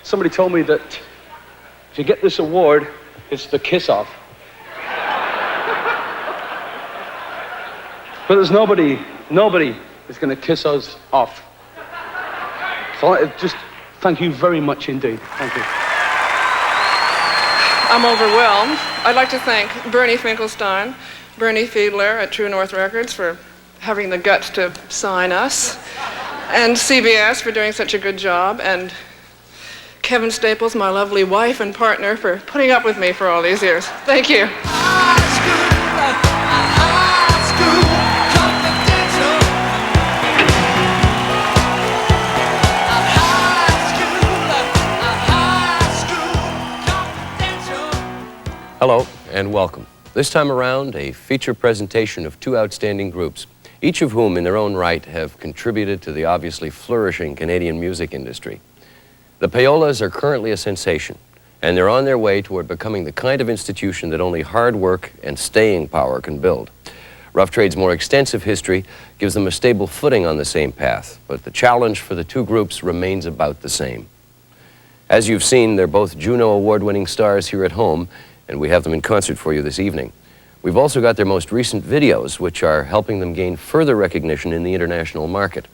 Somebody told me that if you get this award, it's the kiss-off. But there's nobody is going to kiss us off. So just thank you very much indeed. Thank you. I'm overwhelmed. I'd like to thank Bernie Finkelstein, Bernie Fiedler at True North Records for having the guts to sign us, and CBS for doing such a good job, and Kevin Staples, my lovely wife and partner, for putting up with me for all these years. Thank you. Hello and welcome. This time around, a feature presentation of two outstanding groups, each of whom in their own right have contributed to the obviously flourishing Canadian music industry. The Payolas are currently a sensation, and they're on their way toward becoming the kind of institution that only hard work and staying power can build. Rough Trade's more extensive history gives them a stable footing on the same path, but the challenge for the two groups remains about the same. As you've seen, they're both Juno Award-winning stars here at home, and we have them in concert for you this evening. We've also got their most recent videos, which are helping them gain further recognition in the international market.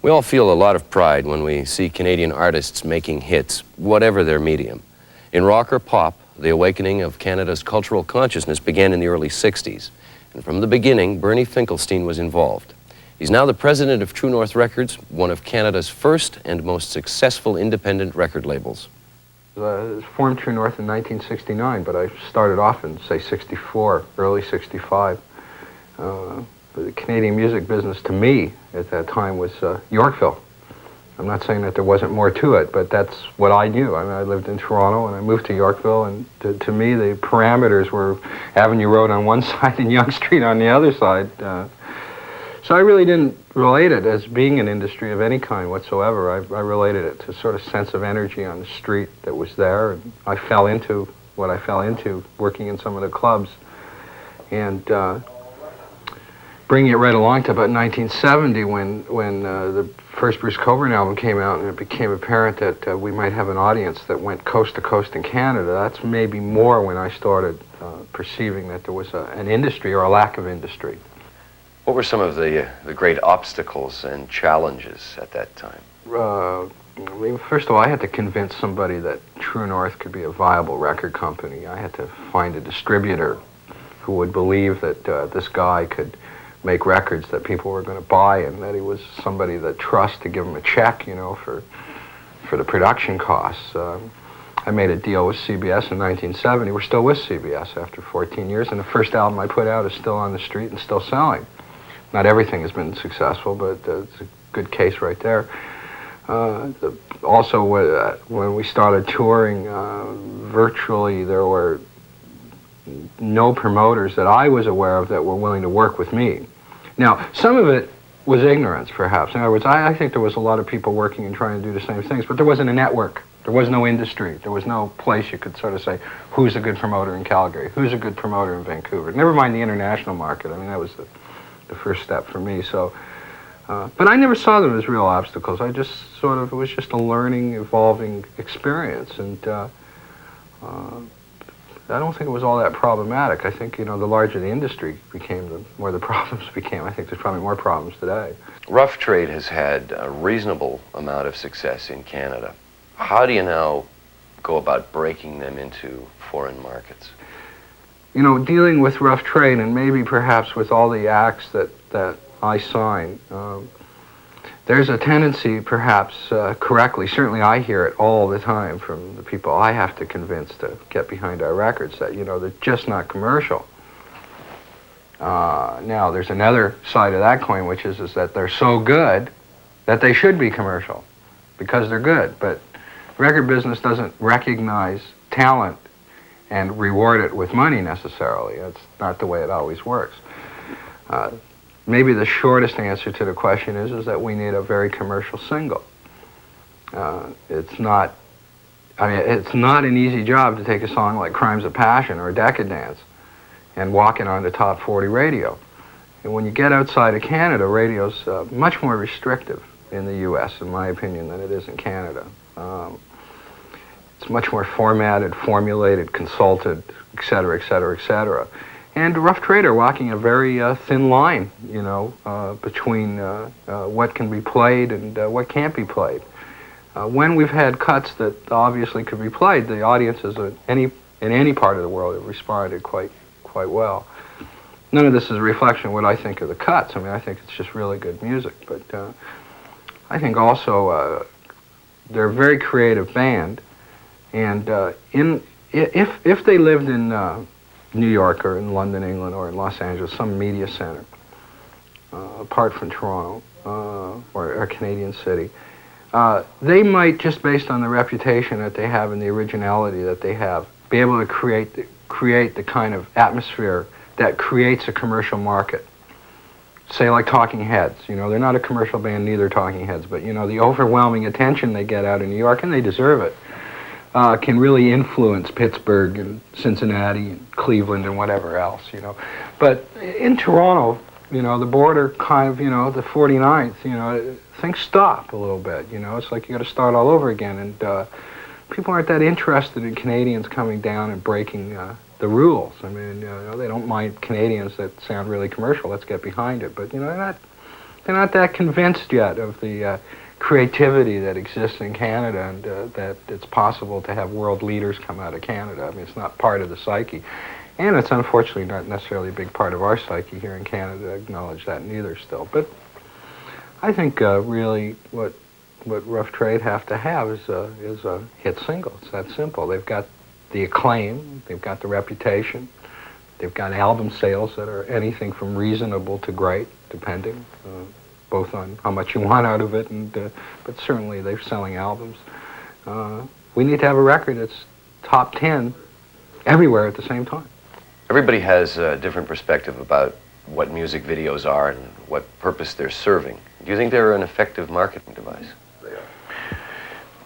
We all feel a lot of pride when we see Canadian artists making hits, whatever their medium. In rock or pop, the awakening of Canada's cultural consciousness began in the early 60s. And from the beginning, Bernie Finkelstein was involved. He's now the president of True North Records, one of Canada's first and most successful independent record labels. Formed True North in 1969, but I started off in, say, 64, early 65. The Canadian music business, to me, at that time, was Yorkville. I'm not saying that there wasn't more to it, but that's what I knew. I mean, I lived in Toronto, and I moved to Yorkville, and to me, the parameters were Avenue Road on one side and Yonge Street on the other side. So I really didn't relate it as being an industry of any kind whatsoever. I related it to sort of sense of energy on the street that was there, and I fell into what I fell into working in some of the clubs, and bringing it right along to about 1970 when the first Bruce Cockburn album came out, and it became apparent that we might have an audience that went coast to coast in Canada. That's maybe more when I started perceiving that there was an industry or a lack of industry. What were some of the great obstacles and challenges at that time? First of all, I had to convince somebody that True North could be a viable record company. I had to find a distributor who would believe that this guy could make records that people were going to buy, and that he was somebody that trust to give him a check, you know, for the production costs. I made a deal with CBS in 1970. We're still with CBS after 14 years, and the first album I put out is still on the street and still selling. Not everything has been successful, but it's a good case right there. Also, when we started touring, virtually there were no promoters that I was aware of that were willing to work with me. Now, some of it was ignorance, perhaps. In other words, I think there was a lot of people working and trying to do the same things, but there wasn't a network. There was no industry. There was no place you could sort of say, who's a good promoter in Calgary? Who's a good promoter in Vancouver? Never mind the international market. I mean, that was the first step for me. So, but I never saw them as real obstacles. I just sort of, it was just a learning, evolving experience, and I don't think it was all that problematic. I think, you know, the larger the industry became, the more the problems became. I think there's probably more problems today. Rough Trade has had a reasonable amount of success in Canada. How do you now go about breaking them into foreign markets? You know, dealing with Rough Trade, and maybe perhaps with all the acts that I sign, there's a tendency, perhaps correctly, certainly I hear it all the time from the people I have to convince to get behind our records, that, you know, they're just not commercial. Now, there's another side of that coin, which is that they're so good that they should be commercial, because they're good. But record business doesn't recognize talent and reward it with money necessarily. That's not the way it always works. Maybe the shortest answer to the question is that we need a very commercial single. It's not an easy job to take a song like Crimes of Passion or Decadence and walk it on the top 40 radio. And when you get outside of Canada, radio's much more restrictive. in the U.S., in my opinion, than it is in Canada. It's much more formatted, formulated, consulted, et cetera, et cetera, et cetera. And Rough Trade are walking a very thin line, you know, between what can be played and what can't be played. When we've had cuts that obviously could be played, the audiences in any part of the world have responded quite well. None of this is a reflection of what I think of the cuts. I mean, I think it's just really good music. But I think also they're a very creative band. And if they lived in New York or in London, England, or in Los Angeles, some media center, apart from Toronto or a Canadian city, they might, just based on the reputation that they have and the originality that they have, be able to create the kind of atmosphere that creates a commercial market. Say like Talking Heads, you know, they're not a commercial band, neither Talking Heads, but you know, the overwhelming attention they get out in New York, and they deserve it, can really influence Pittsburgh and Cincinnati and Cleveland and whatever else, you know. But in Toronto, you know, the border kind of, you know, the 49th, you know, things stop a little bit, you know. It's like you got to start all over again, and people aren't that interested in Canadians coming down and breaking the rules. I mean, you know, they don't mind Canadians that sound really commercial. Let's get behind it. But you know, they're not that convinced yet of the creativity that exists in Canada, and that it's possible to have world leaders come out of Canada. I mean, it's not part of the psyche. And it's unfortunately not necessarily a big part of our psyche here in Canada to acknowledge that neither still. But I think really what Rough Trade have to have is a hit single. It's that simple. They've got the acclaim, they've got the reputation, they've got album sales that are anything from reasonable to great, depending. Both on how much you want out of it, and but certainly they're selling albums. We need to have a record that's top 10 everywhere at the same time. Everybody has a different perspective about what music videos are and what purpose they're serving. Do you think they're an effective marketing device? They are.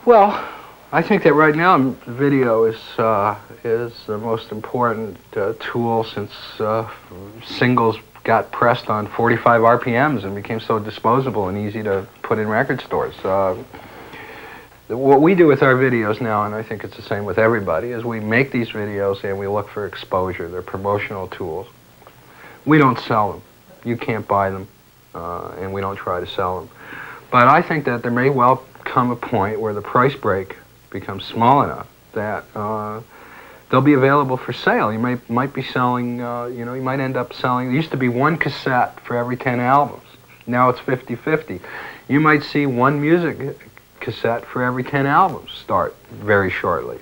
Well, I think that right now video is the most important tool since singles got pressed on 45 RPMs and became so disposable and easy to put in record stores. What we do with our videos now, and I think it's the same with everybody, is we make these videos and we look for exposure. They're promotional tools. We don't sell them. You can't buy them, and we don't try to sell them. But I think that there may well come a point where the price break becomes small enough that they'll be available for sale. You might be selling, you know, you might end up selling, there used to be one cassette for every 10 albums. Now it's 50-50. You might see one music cassette for every 10 albums start very shortly.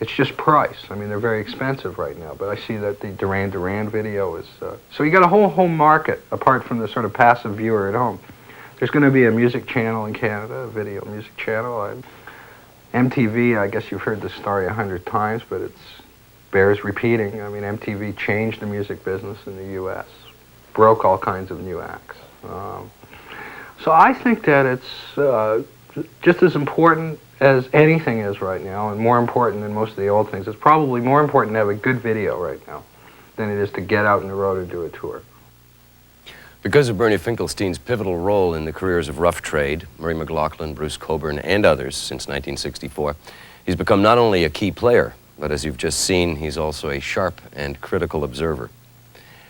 It's just price. I mean, they're very expensive right now, but I see that the Duran Duran video is... so you got a whole market, apart from the sort of passive viewer at home. There's going to be a music channel in Canada, a video music channel. MTV, I guess you've heard this story 100 times, but it bears repeating. I mean, MTV changed the music business in the U.S., broke all kinds of new acts. So I think that it's just as important as anything is right now, and more important than most of the old things. It's probably more important to have a good video right now than it is to get out on the road and do a tour. Because of Bernie Finkelstein's pivotal role in the careers of Rough Trade, Murray McLaughlin, Bruce Cockburn, and others since 1964, he's become not only a key player, but as you've just seen, he's also a sharp and critical observer.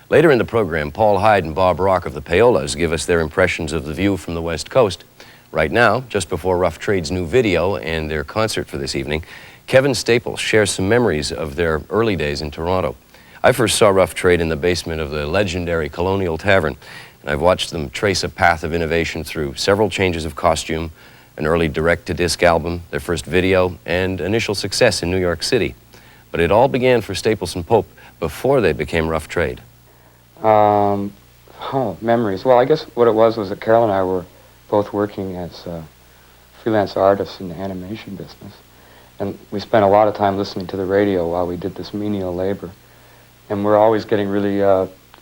Later in the program, Paul Hyde and Bob Rock of the Payolas give us their impressions of the view from the West Coast. Right now, just before Rough Trade's new video and their concert for this evening, Kevin Staples shares some memories of their early days in Toronto. I first saw Rough Trade in the basement of the legendary Colonial Tavern, and I've watched them trace a path of innovation through several changes of costume, an early direct-to-disc album, their first video, and initial success in New York City. But it all began for Staples and Pope before they became Rough Trade. Memories. Well, I guess what it was that Carol and I were both working as freelance artists in the animation business. And we spent a lot of time listening to the radio while we did this menial labor. And we're always getting really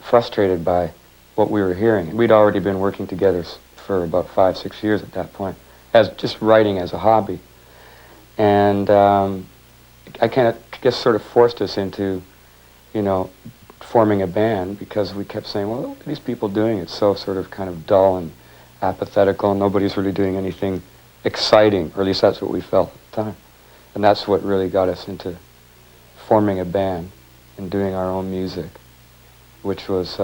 frustrated by what we were hearing. We'd already been working together for about 5-6 years at that point, as just writing as a hobby. And I kind of just sort of forced us into, you know, forming a band, because we kept saying, well, what are these people doing? It's so sort of kind of dull and apathetical, and nobody's really doing anything exciting, or at least that's what we felt at the time. And that's what really got us into forming a band and doing our own music, which was,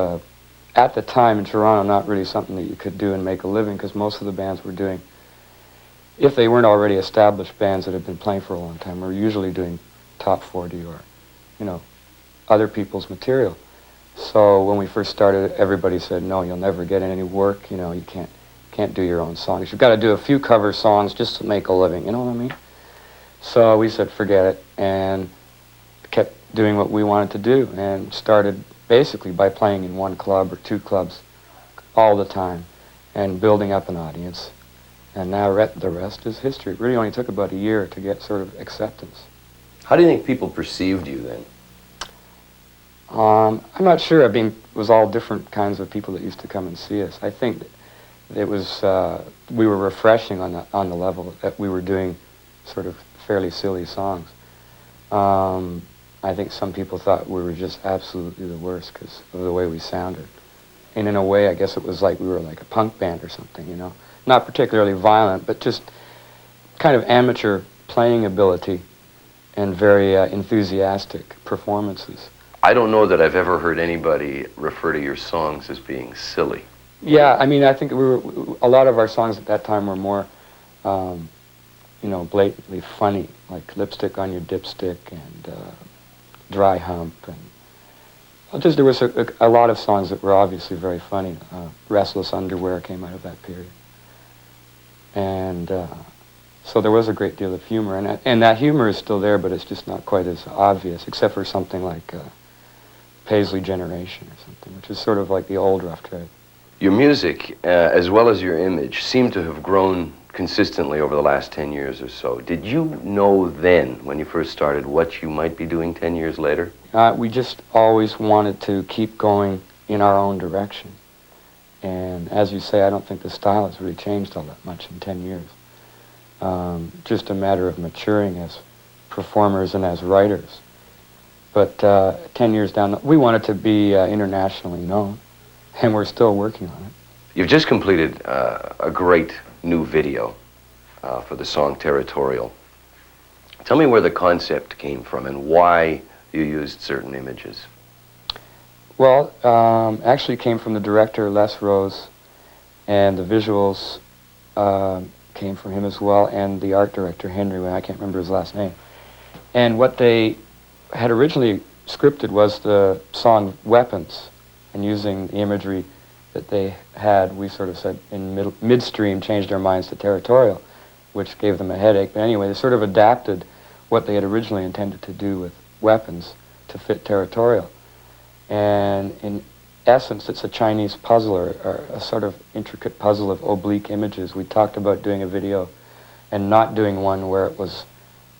at the time in Toronto, not really something that you could do and make a living, because most of the bands were doing, if they weren't already established bands that had been playing for a long time, were usually doing top 40 or, other people's material. So when we first started, everybody said, no, you'll never get any work, you can't do your own songs. You've got to do a few cover songs just to make a living, you know what I mean? So we said, forget it, and kept doing what we wanted to do, and started basically by playing in one club or two clubs all the time, and building up an audience. And now the rest is history. It really only took about a year to get sort of acceptance. How do you think people perceived you then? I'm not sure. I mean, it was all different kinds of people that used to come and see us. I think it was, we were refreshing on the level that we were doing sort of fairly silly songs. I think some people thought we were just absolutely the worst because of the way we sounded. And in a way, I guess it was like we were like a punk band or something, Not particularly violent, but just kind of amateur playing ability and very enthusiastic performances. I don't know that I've ever heard anybody refer to your songs as being silly. Yeah, I mean, I think a lot of our songs at that time were more, blatantly funny, like Lipstick on Your Dipstick and Dry Hump. And there was a lot of songs that were obviously very funny. Restless Underwear came out of that period. And so there was a great deal of humor. And that humor is still there, but it's just not quite as obvious, except for something like Paisley Generation or something, which is sort of like the old Rough Trade. Your music, as well as your image, seem to have grown consistently over the last 10 years or so. Did you know then, when you first started, what you might be doing 10 years later? We just always wanted to keep going in our own direction. And as you say, I don't think the style has really changed all that much in 10 years. Just a matter of maturing as performers and as writers. But 10 years down, we wanted to be internationally known, and we're still working on it. You've just completed a great new video for the song Territorial. Tell me where the concept came from and why you used certain images. Well, actually it came from the director, Les Rose, and the visuals came from him as well, and the art director, Henry, I can't remember his last name. And what they had originally scripted was the song Weapons, and using the imagery that they had, we sort of said in midstream changed our minds to Territorial, which gave them a headache. But anyway, they sort of adapted what they had originally intended to do with Weapons to fit Territorial. And in essence, it's a Chinese puzzle, or a sort of intricate puzzle of oblique images. We talked about doing a video and not doing one where it was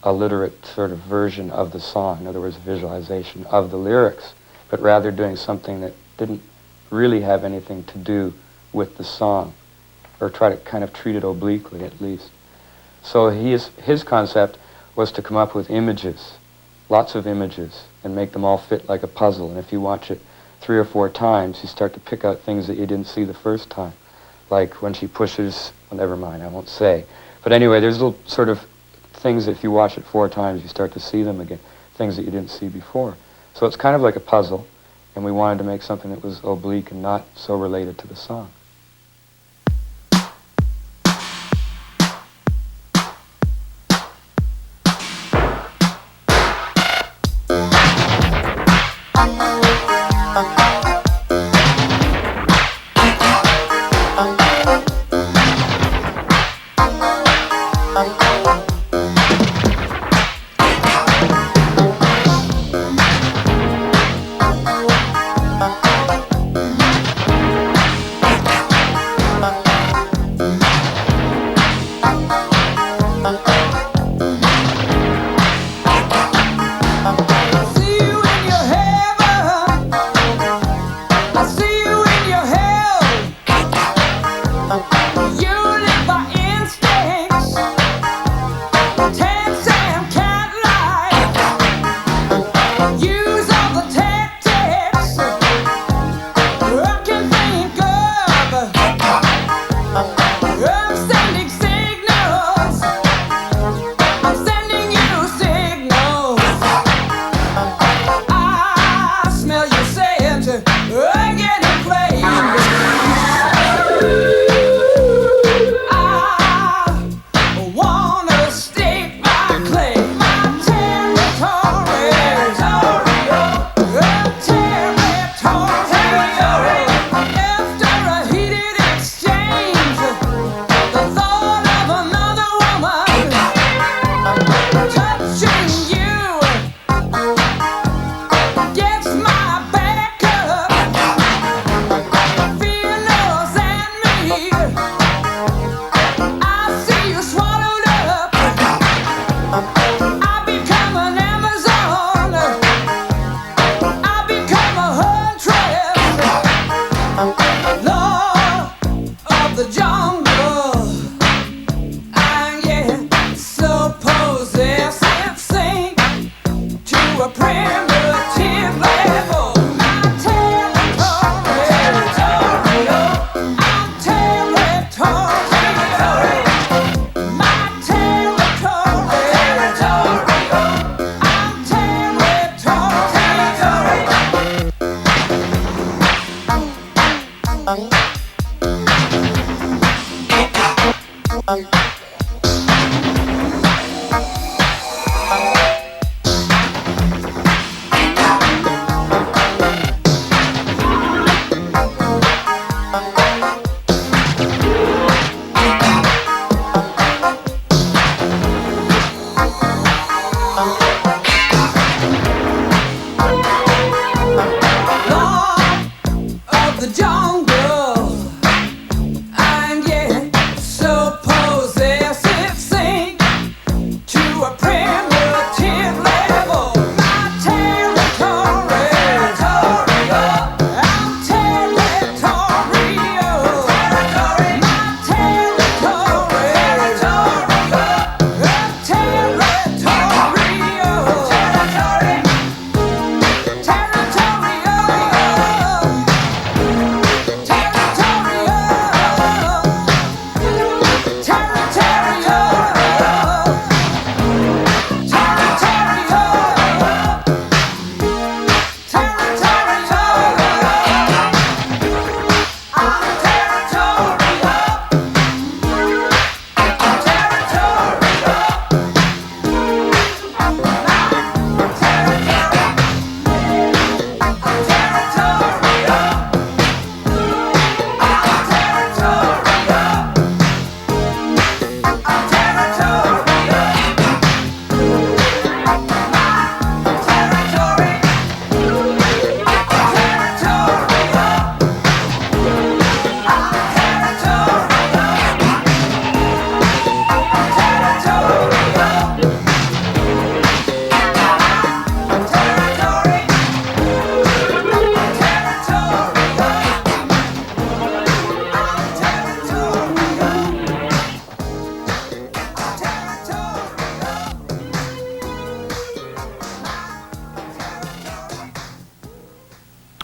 a literate sort of version of the song, in other words, visualization of the lyrics, but rather doing something that didn't really have anything to do with the song, or try to kind of treat it obliquely at least. So his concept was to come up with images, lots of images, and make them all fit like a puzzle. And if you watch it 3 or 4 times, you start to pick out things that you didn't see the first time. Like when she pushes, well, never mind, I won't say. But anyway, there's little sort of things that if you watch it 4 times, you start to see them again, things that you didn't see before. So it's kind of like a puzzle, and we wanted to make something that was oblique and not so related to the song.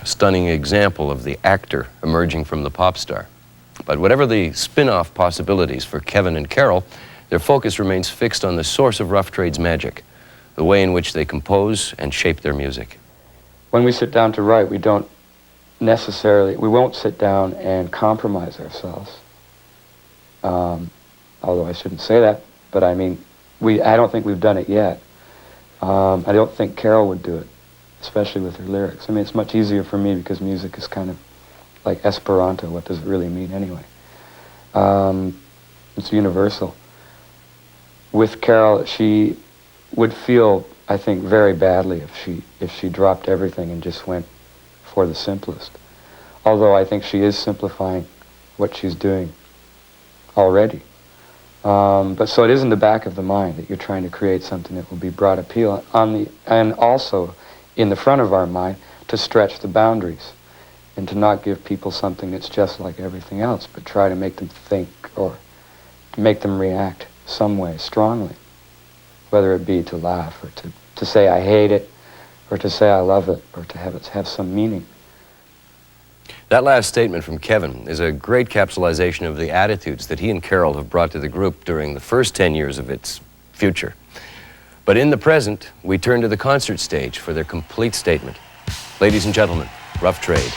Stunning example of the actor emerging from the pop star. But whatever the spin-off possibilities for Kevin and Carol, their focus remains fixed on the source of Rough Trade's magic, the way in which they compose and shape their music. When we sit down to write, we won't sit down and compromise ourselves. Although I shouldn't say that, but I mean, I don't think we've done it yet. I don't think Carol would do it, especially with her lyrics. I mean, it's much easier for me because music is kind of like Esperanto. What does it really mean anyway? It's universal. With Carol, she would feel, I think, very badly if she dropped everything and just went for the simplest. Although I think she is simplifying what she's doing already. But so it is in the back of the mind that you're trying to create something that will be broad appeal and also in the front of our mind to stretch the boundaries and to not give people something that's just like everything else, but try to make them think or make them react some way strongly, whether it be to laugh or to say I hate it or to say I love it or to have it have some meaning. That last statement from Kevin is a great capsulization of the attitudes that he and Carol have brought to the group during the first 10 years of its future. But in the present, we turn to the concert stage for their complete statement. Ladies and gentlemen, Rough Trade.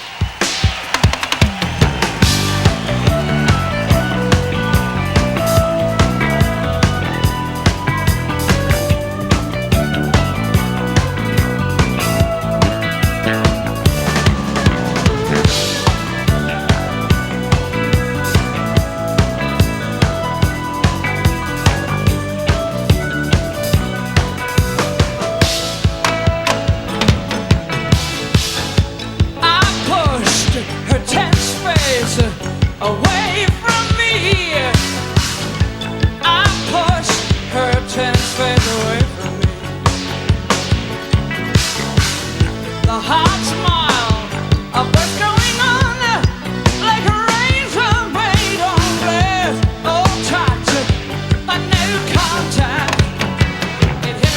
It hit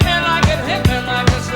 me like it hit me like it's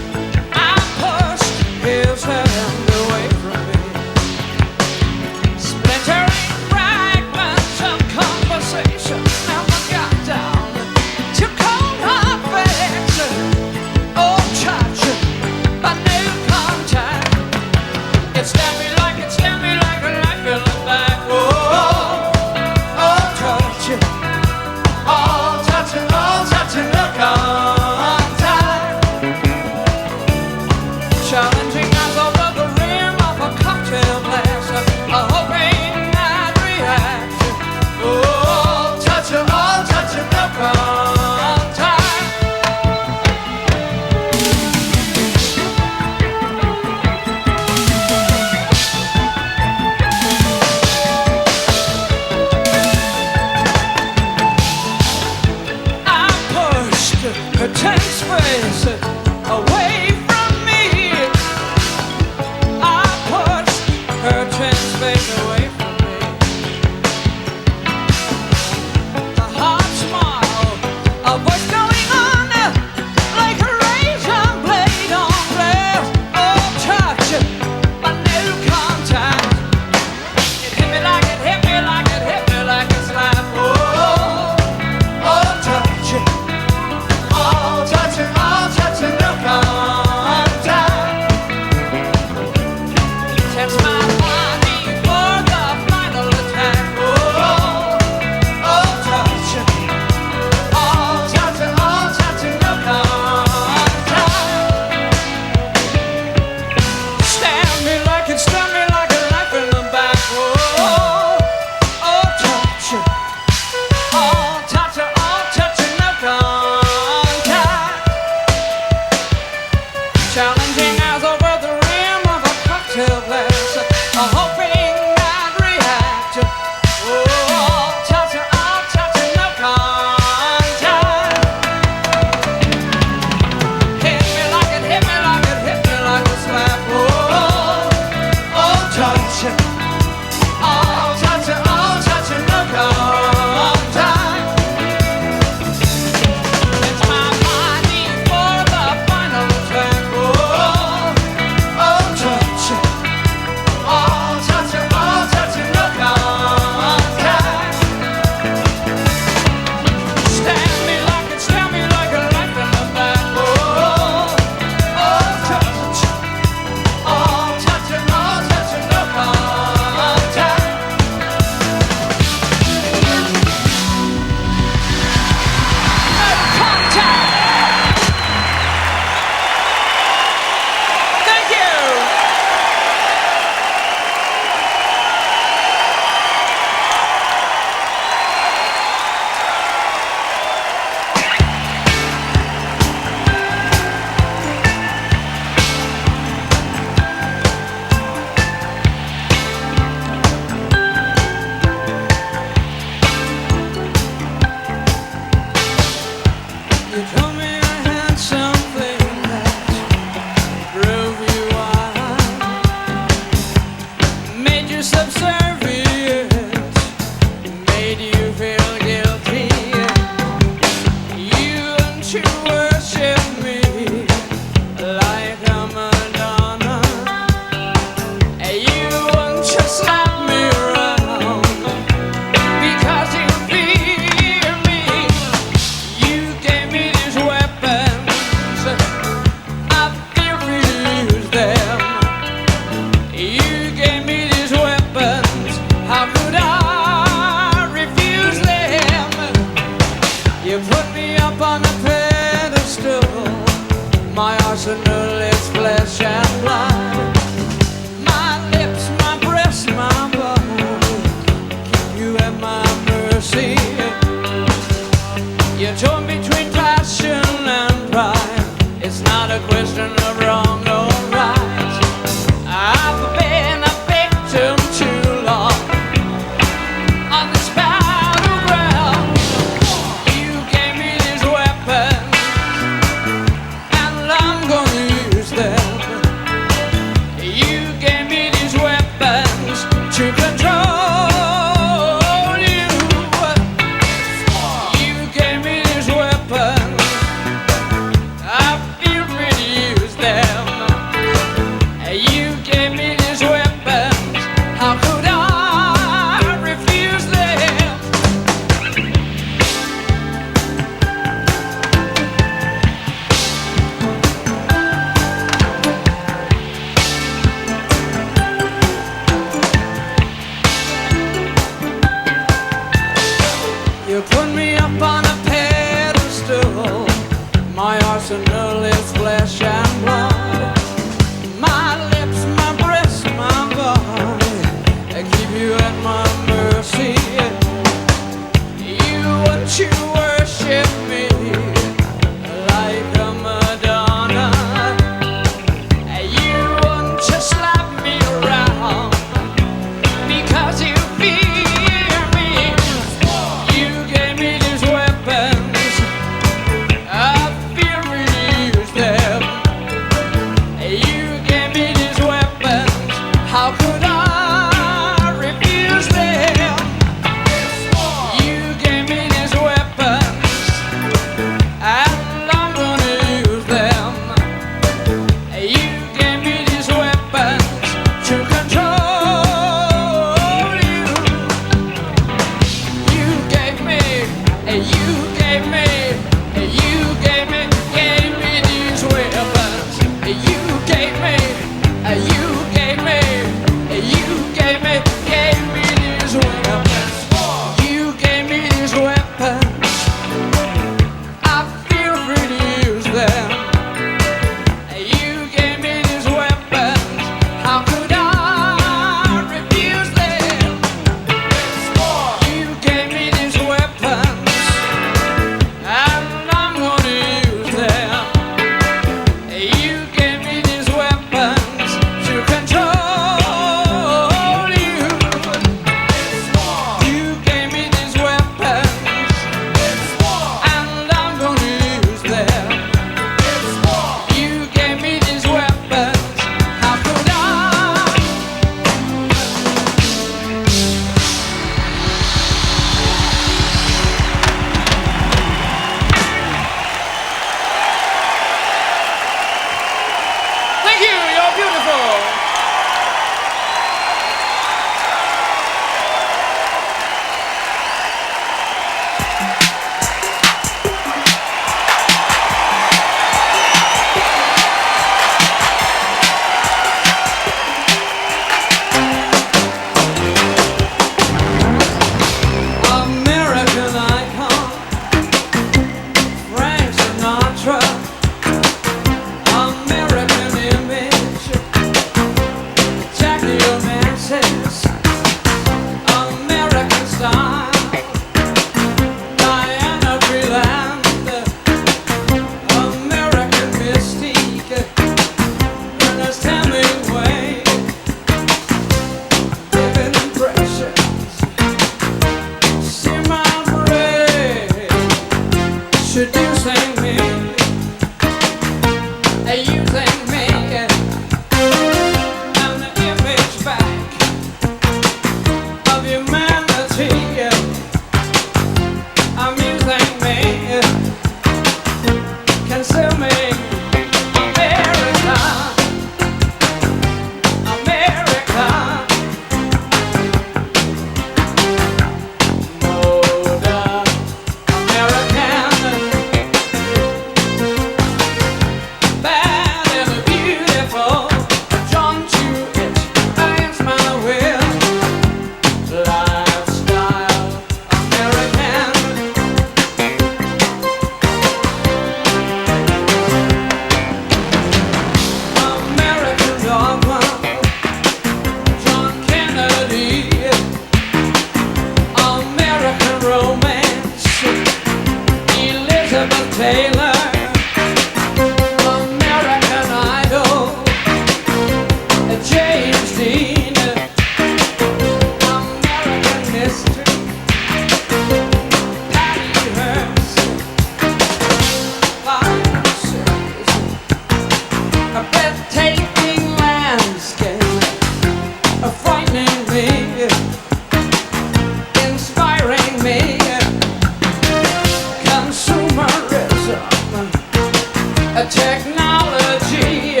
a technology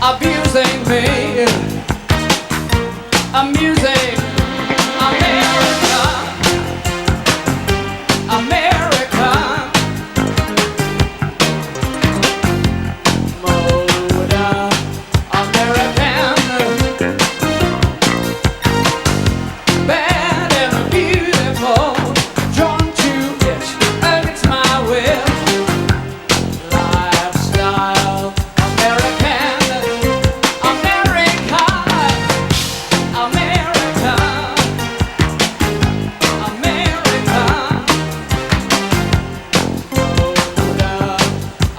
abusing me, amusing America, America, moda American, bad and beautiful, drawn to it against my will. Lifestyle American, America, America, America, moda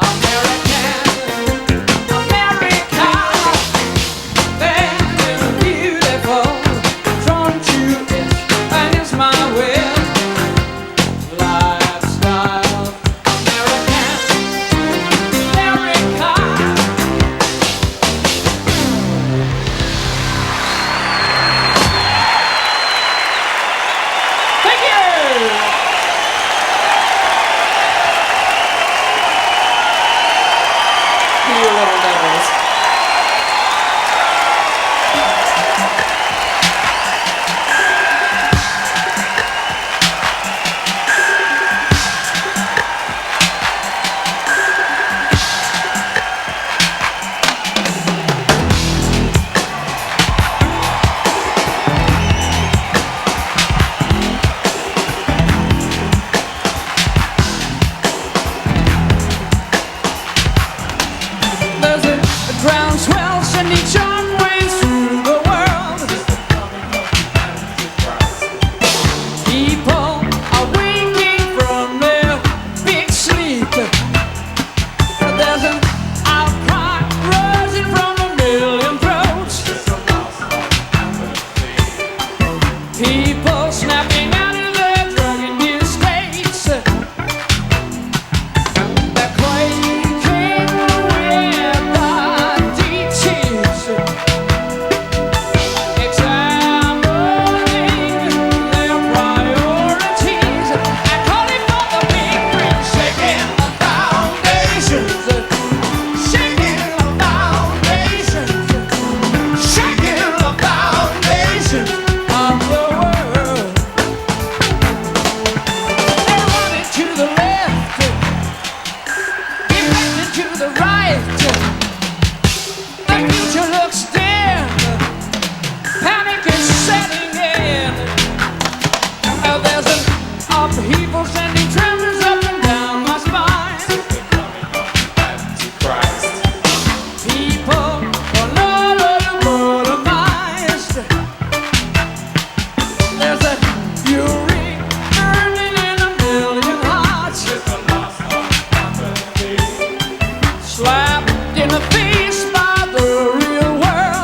American, America, bad and beautiful, drawn to it against my will. Lifestyle American, America. Thank you. You little devils. There's a groundswell sending shockwaves through the world. People are waking from their big sleep. There's an outcry rising from a million throats. People snapping out of their drug-induced states. They're quaking with the DTs, examining their priorities, and calling for the big green, shaking the foundations, shaking the foundations, shaking the foundations of the world. They're running to the left, deflecting to the right. The future looks dim. Panic is setting in. There's an upheaval sending tremors up and down my spine. People are not lobotomized. There's a fury burning in a million hearts. Slapped in the face by the real world.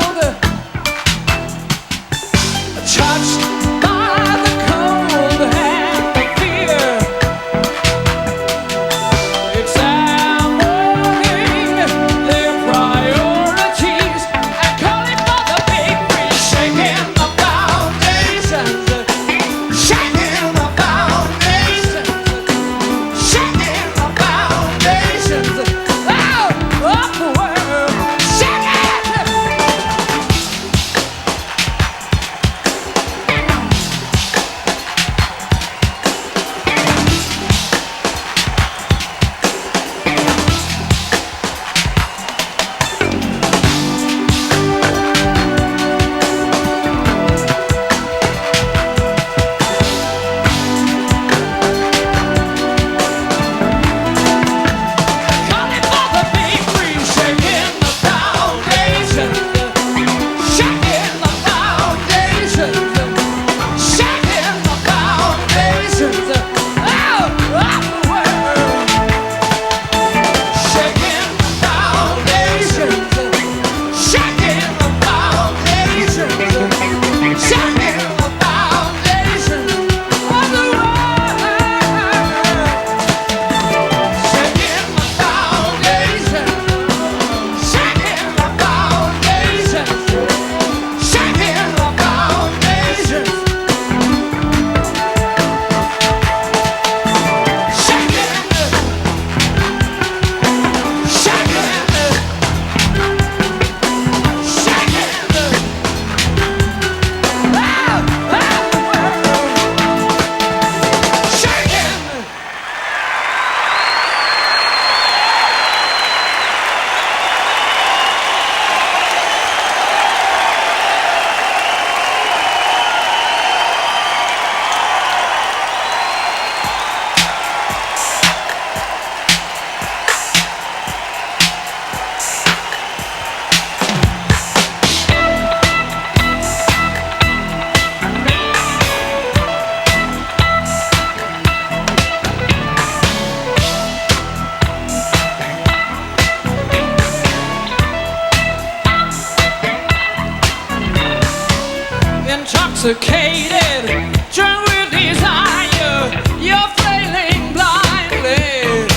intoxicated, drunk with desire, you're flailing blindly,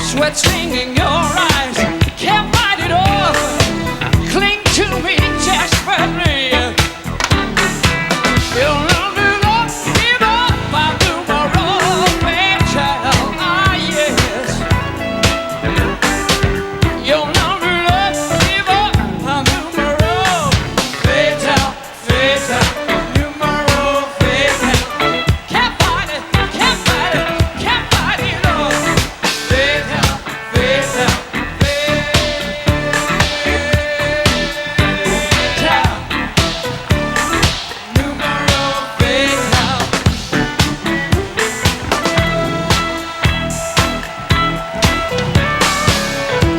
sweat stinging your eyes, can't fight it off, cling to me desperately. You'll never give up my numero fatal, ah yes. You'll never give up my numero fatal, fatal, numero fatal. Can't fight it, can't fight it, can't fight it all. Fatal, fatal, fatal, numero fatal.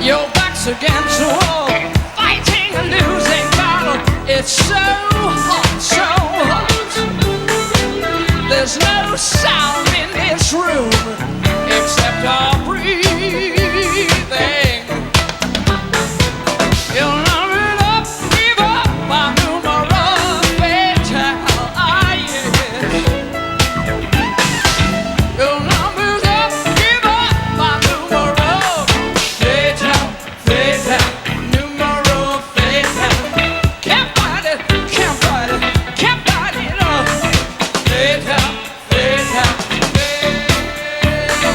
Your back's against the wall, fighting a losing battle. It's so hot, so hot. There's no sound in this room except our breathing. You'll never give up my numero fatal, ah yes. You'll never give up my numero fatal, fatal, numero fatal. Can't fight it, can't fight it, can't fight it all. Fatal, fatal, fatal.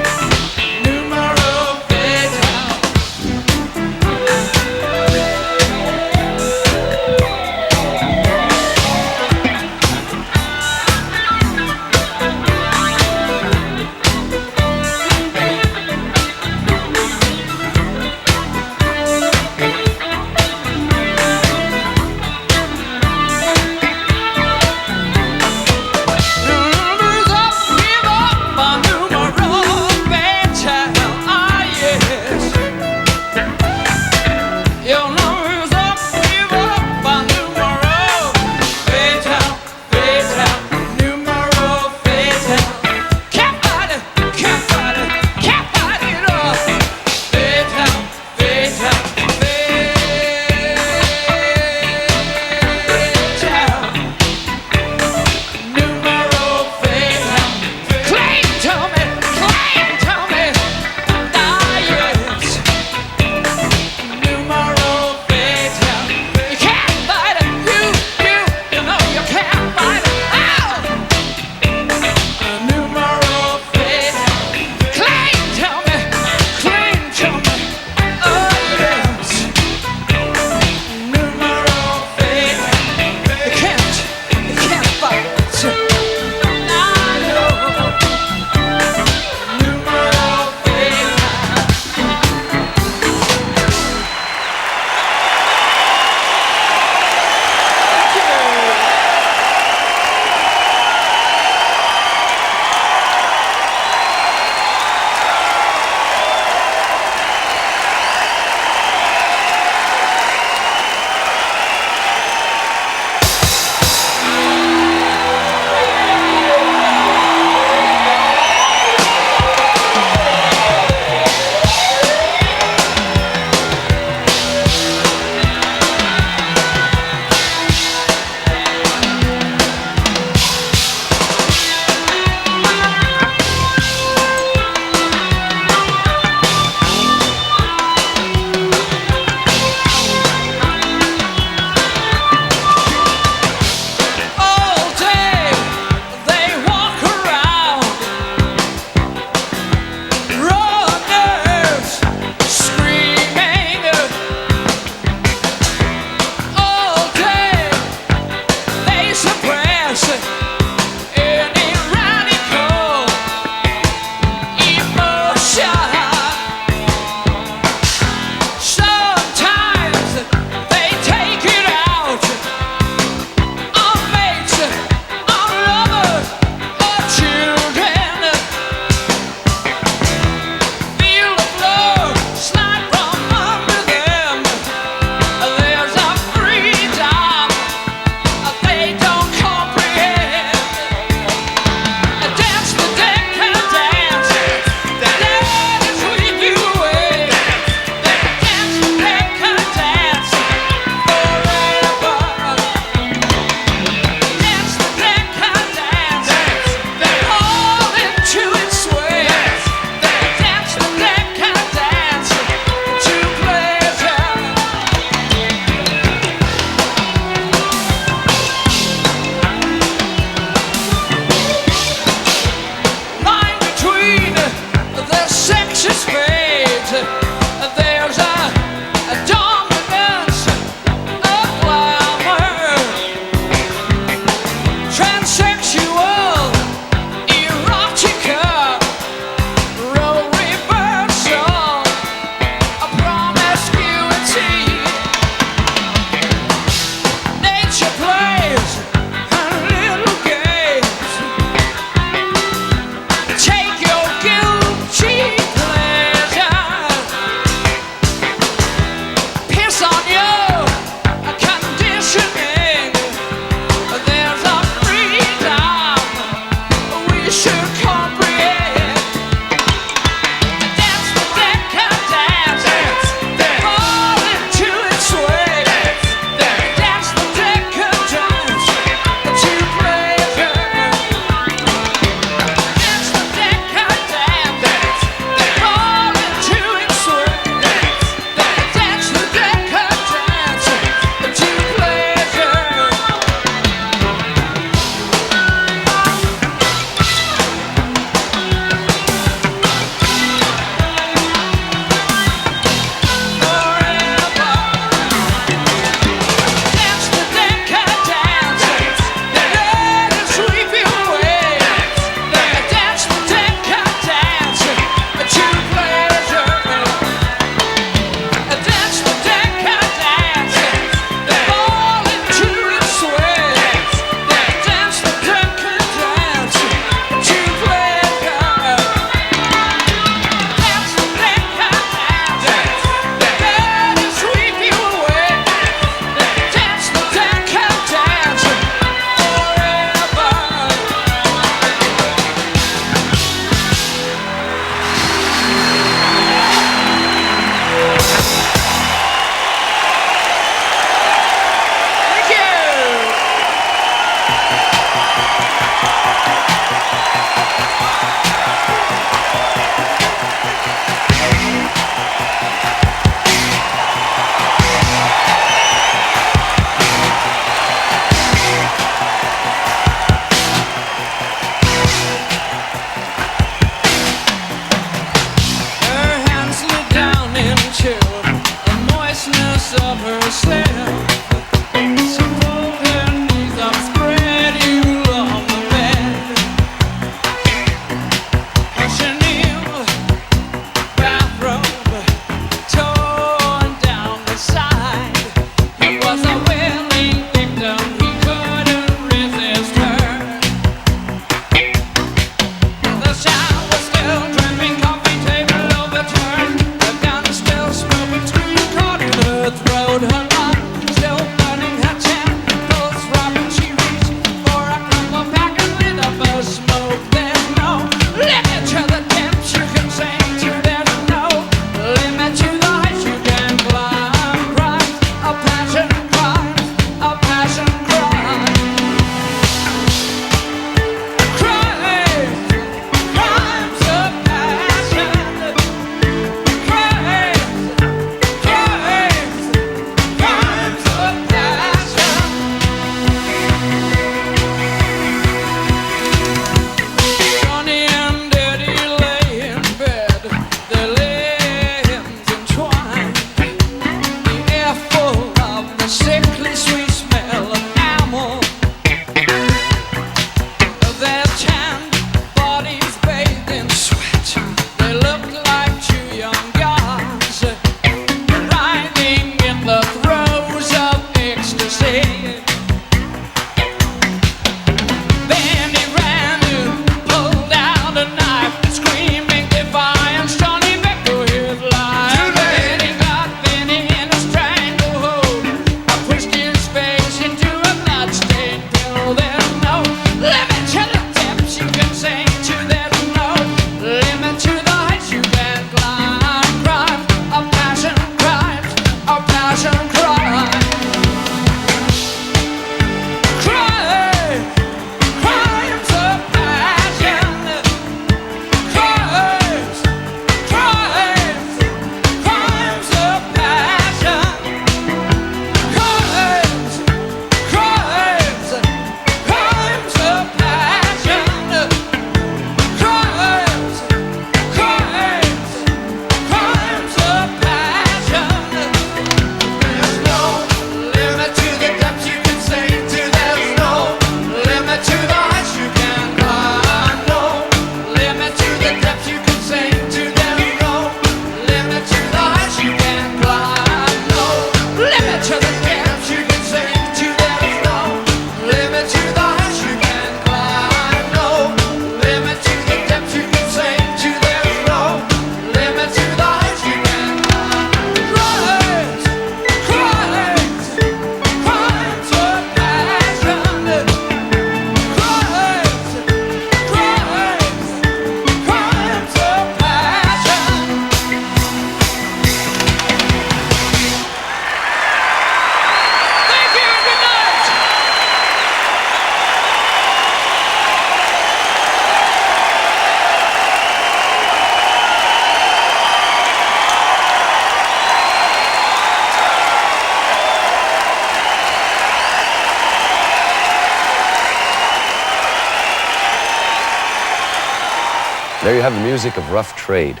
There you have the music of Rough Trade.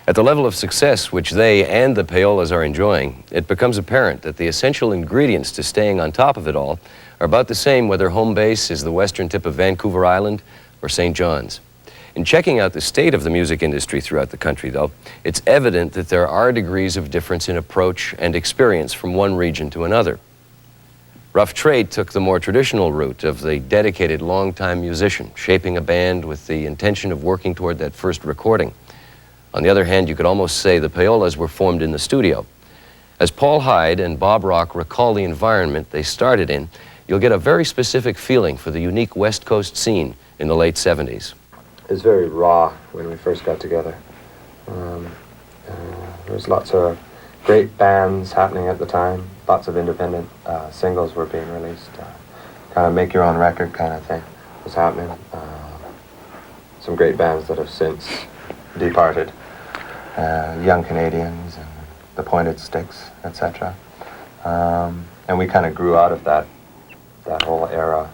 At the level of success which they and the Payolas are enjoying, it becomes apparent that the essential ingredients to staying on top of it all are about the same whether home base is the western tip of Vancouver Island or St. John's. In checking out the state of the music industry throughout the country, though, it's evident that there are degrees of difference in approach and experience from one region to another. Rough Trade took the more traditional route of the dedicated long-time musician, shaping a band with the intention of working toward that first recording. On the other hand, you could almost say the Payolas were formed in the studio. As Paul Hyde and Bob Rock recall the environment they started in, you'll get a very specific feeling for the unique West Coast scene in the late 70s. It was very raw when we first got together. There was lots of great bands happening at the time. Lots of independent singles were being released. Kind of make your own record kind of thing was happening. Some great bands that have since departed. Young Canadians and the Pointed Sticks, etc. And we kind of grew out of that whole era.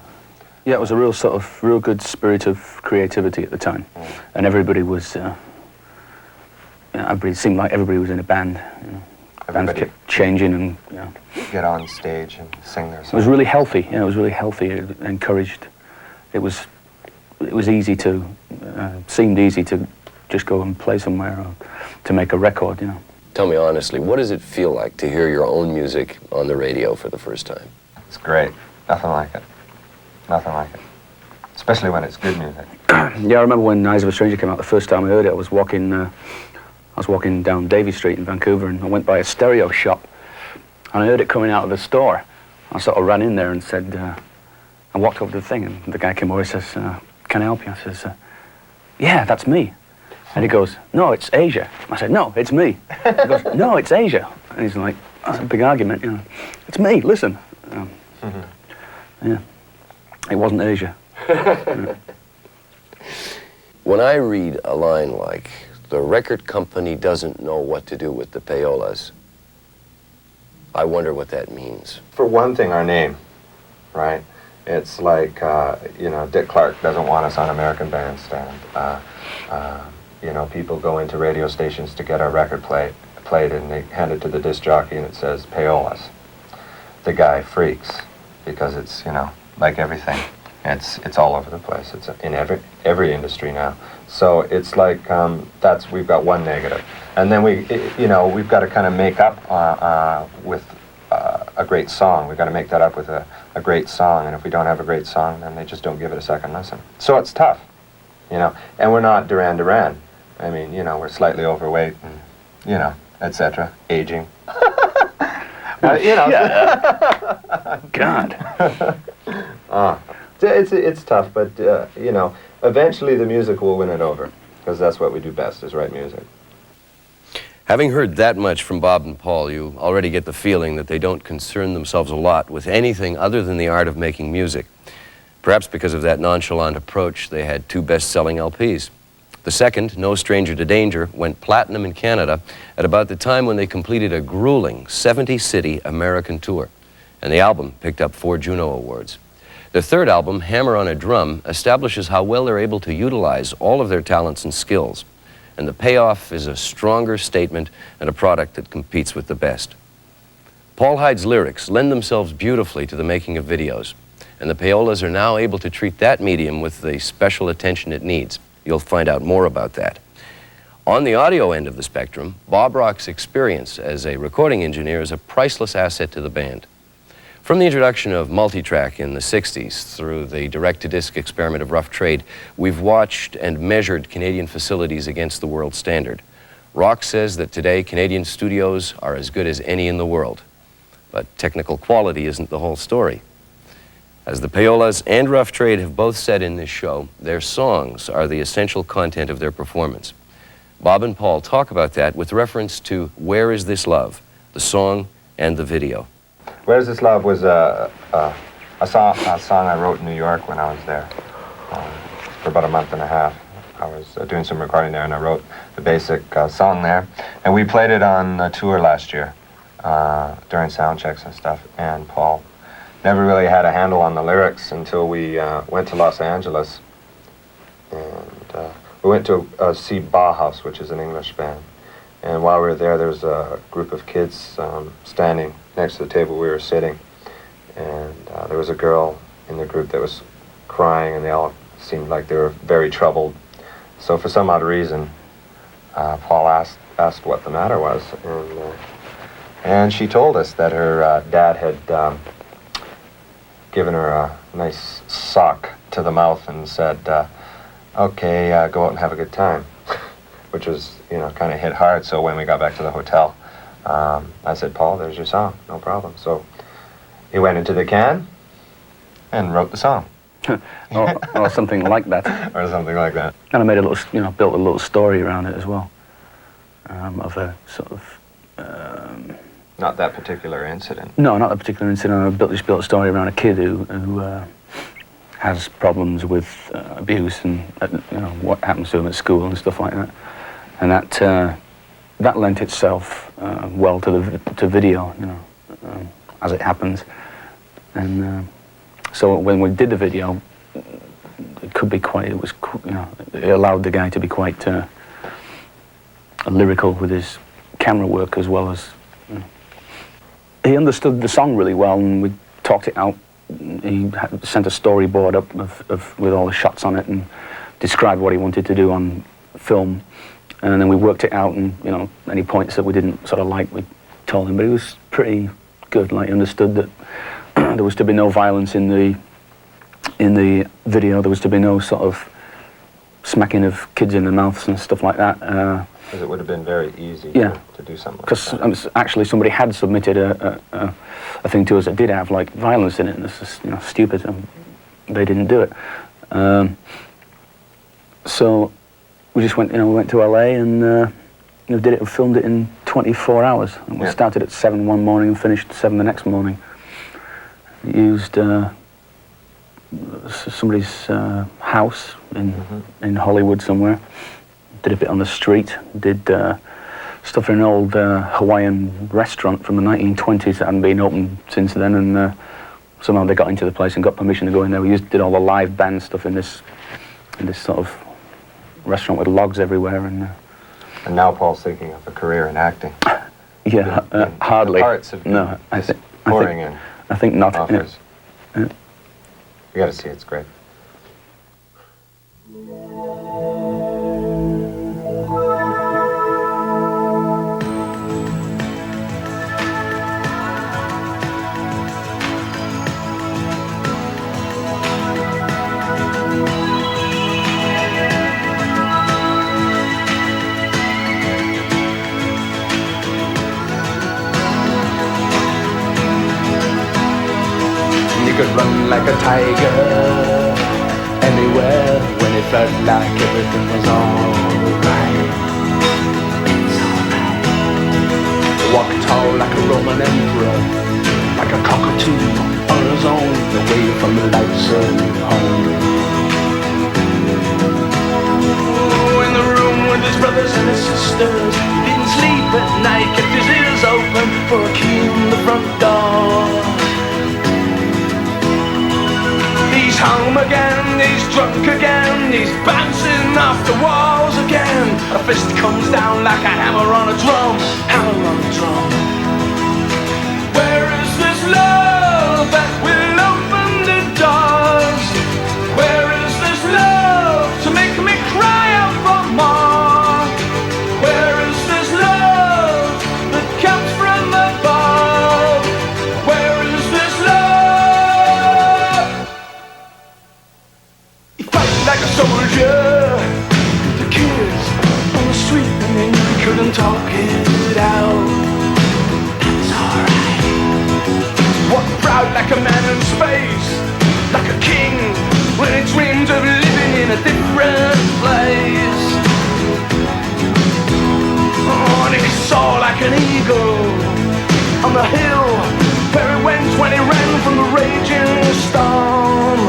Yeah, it was a real sort of real good spirit of creativity at the time, and everybody was. It seemed like everybody was in a band. You know. Bands kept changing and get on stage and sing their songs. It was really healthy. Yeah, it was really healthy. It encouraged. It was easy to seemed easy to just go and play somewhere or to make a record. You know. Tell me honestly, what does it feel like to hear your own music on the radio for the first time? It's great. Nothing like it. Nothing like it. Especially when it's good music. Yeah, I remember when Eyes of a Stranger came out the first time I heard it. I was walking down Davy Street in Vancouver, and I went by a stereo shop, and I heard it coming out of the store. I sort of ran in there and said, I walked over to the thing, and the guy came over and says, can I help you? I says, yeah, that's me. And he goes, no, it's Asia. I said, no, it's me. He goes, no, it's Asia. And he's like, that's a big argument, you know. It's me, listen. Yeah, it wasn't Asia. When I read a line like, the record company doesn't know what to do with the Payolas, I wonder what that means. For one thing, our name, right? It's like, Dick Clark doesn't want us on American Bandstand. People go into radio stations to get our record played, and they hand it to the disc jockey, and it says Payolas. The guy freaks because it's, like everything. It's all over the place. It's in every industry now. So it's like we've got one negative, and then we've got to kind of make up with a great song. We've got to make that up with a great song, and if we don't have a great song, then they just don't give it a second listen. So it's tough, And we're not Duran Duran. I mean, we're slightly overweight, and etc. Aging. God. It's tough, but eventually the music will win it over, because that's what we do best, is write music. Having heard that much from Bob and Paul, you already get the feeling that they don't concern themselves a lot with anything other than the art of making music. Perhaps because of that nonchalant approach, they had 2 best-selling LPs. The second, No Stranger to Danger, went platinum in Canada at about the time when they completed a grueling 70-city American tour, and the album picked up 4 Juno Awards. Their third album, Hammer on a Drum, establishes how well they're able to utilize all of their talents and skills, and the payoff is a stronger statement and a product that competes with the best. Paul Hyde's lyrics lend themselves beautifully to the making of videos, and the Payolas are now able to treat that medium with the special attention it needs. You'll find out more about that. On the audio end of the spectrum, Bob Rock's experience as a recording engineer is a priceless asset to the band. From the introduction of multitrack in the 60s through the direct-to-disc experiment of Rough Trade, we've watched and measured Canadian facilities against the world standard. Rock says that today Canadian studios are as good as any in the world. But technical quality isn't the whole story. As the Payolas and Rough Trade have both said in this show, their songs are the essential content of their performance. Bob and Paul talk about that with reference to Where Is This Love, the song and the video. Where Is This Love was a song I wrote in New York when I was there for about a month and a half. I was doing some recording there, and I wrote the basic song there. And we played it on a tour last year during sound checks and stuff, and Paul never really had a handle on the lyrics until we went to Los Angeles. And we went to see Bauhaus, which is an English band. And while we were there was a group of kids standing next to the table we were sitting. And there was a girl in the group that was crying, and they all seemed like they were very troubled. So for some odd reason, Paul asked what the matter was, and she told us that her dad had given her a nice sock to the mouth and said, okay, go out and have a good time, which was, kind of hit hard. So when we got back to the hotel, I said, Paul, there's your song, no problem. So he went into the can and wrote the song. or something like that. Or something like that. And I made a little, built a little story around it as well, of a sort of. Not that particular incident. No, not that particular incident. I just built a story around a kid who has problems with abuse and what happens to him at school and stuff like that, and that lent itself well to video, as it happens, and. So when we did the video, it allowed the guy to be quite lyrical with his camera work as well as. He understood the song really well, and we talked it out. He sent a storyboard up with all the shots on it and described what he wanted to do on film, and then we worked it out. And any points that we didn't sort of like, we told him. But he was pretty good. Like, he understood that. There was to be no violence in the video. There was to be no sort of smacking of kids in the mouths and stuff like that. Because it would have been very easy to do something like that. Because actually somebody had submitted a thing to us that did have like violence in it, and it's just stupid. And they didn't do it. So we just went to LA and did it and filmed it in 24 hours. And we started at 7 one morning and finished at 7 the next morning. Used somebody's house in Hollywood somewhere. Did a bit on the street. Did stuff in an old Hawaiian restaurant from the 1920s that hadn't been opened since then, and somehow they got into the place and got permission to go in there. We did all the live band stuff in this sort of restaurant with logs everywhere, and now Paul's thinking of a career in acting. Hardly. The parts of no, I think pouring in. I think not. Offers. Yeah. You got to see it. It's great. You could run like a tiger anywhere when it felt like everything was alright. It's alright. Walk tall like a Roman emperor, like a cockatoo on his own, away from the lights of home. Oh, in the room with his brothers and his sisters, didn't sleep at night, kept his ears open for a key in the front door. He's home again, he's drunk again, he's bouncing off the walls again. A fist comes down like a hammer on a drum, hammer on a drum. Where is this love that will open the doors? Where is this love to make me cry out for more? Where is this love that comes from above? Where is this love? He fight like a soldier, the kids on the street, and then you couldn't talk it out. That's alright. Walk proud like a man in space, like a king when he dreams of living in a different place. Oh, and he soared like an eagle on the hill where he went when he ran from the raging storm.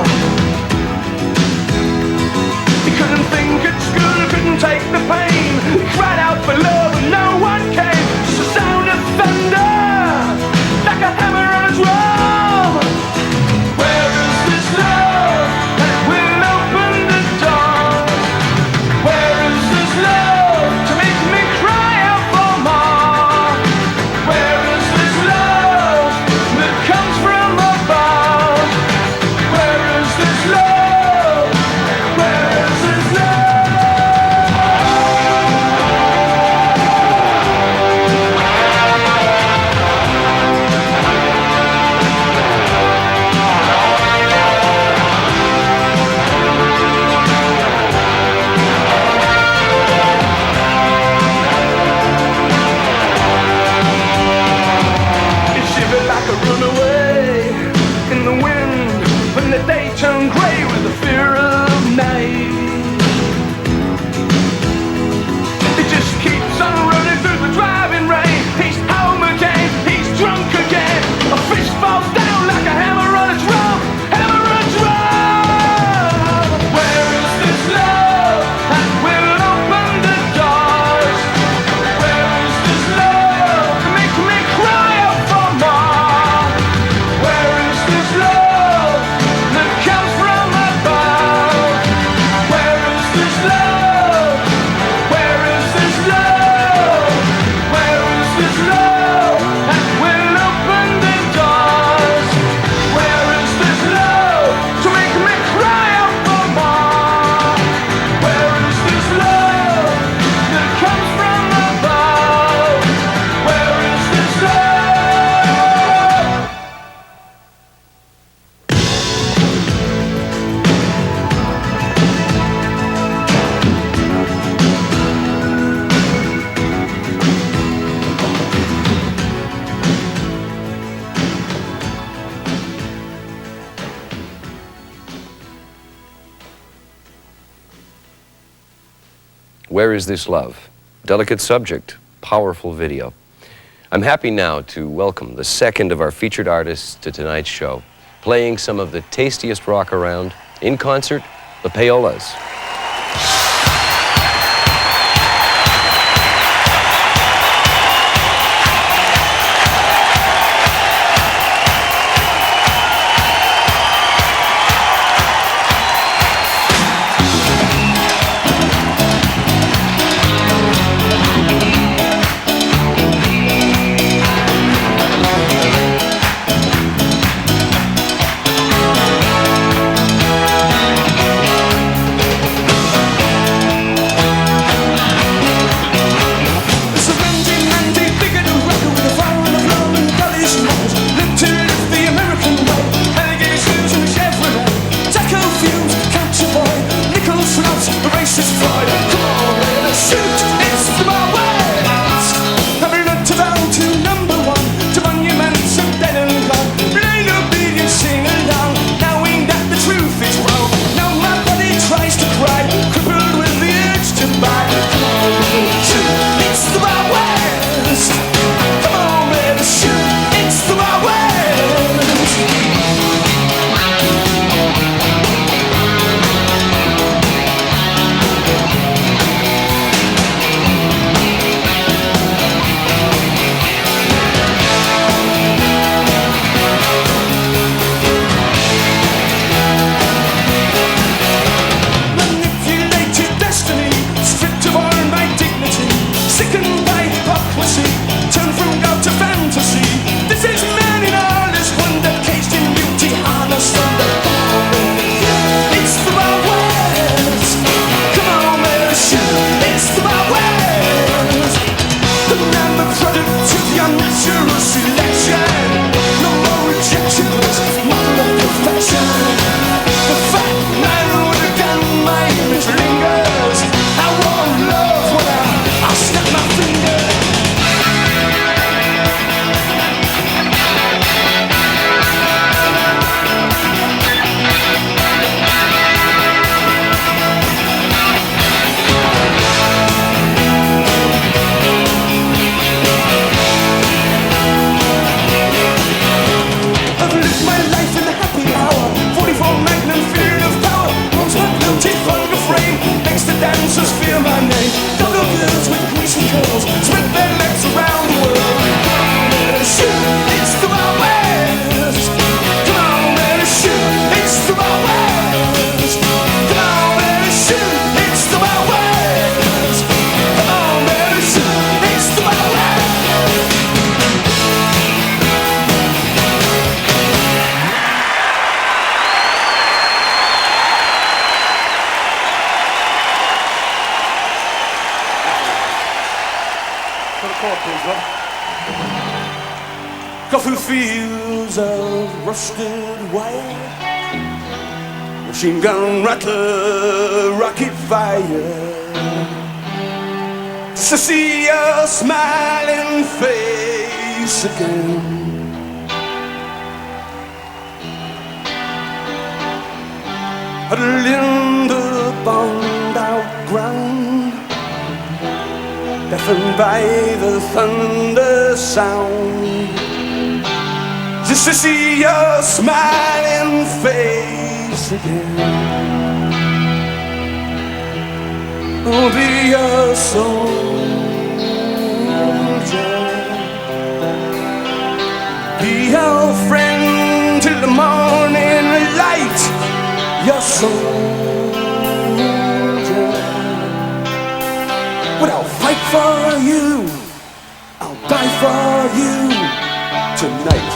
He couldn't think it good, couldn't take the pain. He cried out for love and no one came. Where Is This Love? Delicate subject, powerful video. I'm happy now to welcome the second of our featured artists to tonight's show, playing some of the tastiest rock around, in concert, the Payolas. Coffee fields of rusted wire, machine gun rattle, rocket fire. To see your smiling face again, huddled in the bombed out ground, deafened by the thunder sound. Just to see your smiling face again. Oh, be a soldier, be our friend till the morning light. Your soldier, but I'll fight for you, I'll die for you tonight.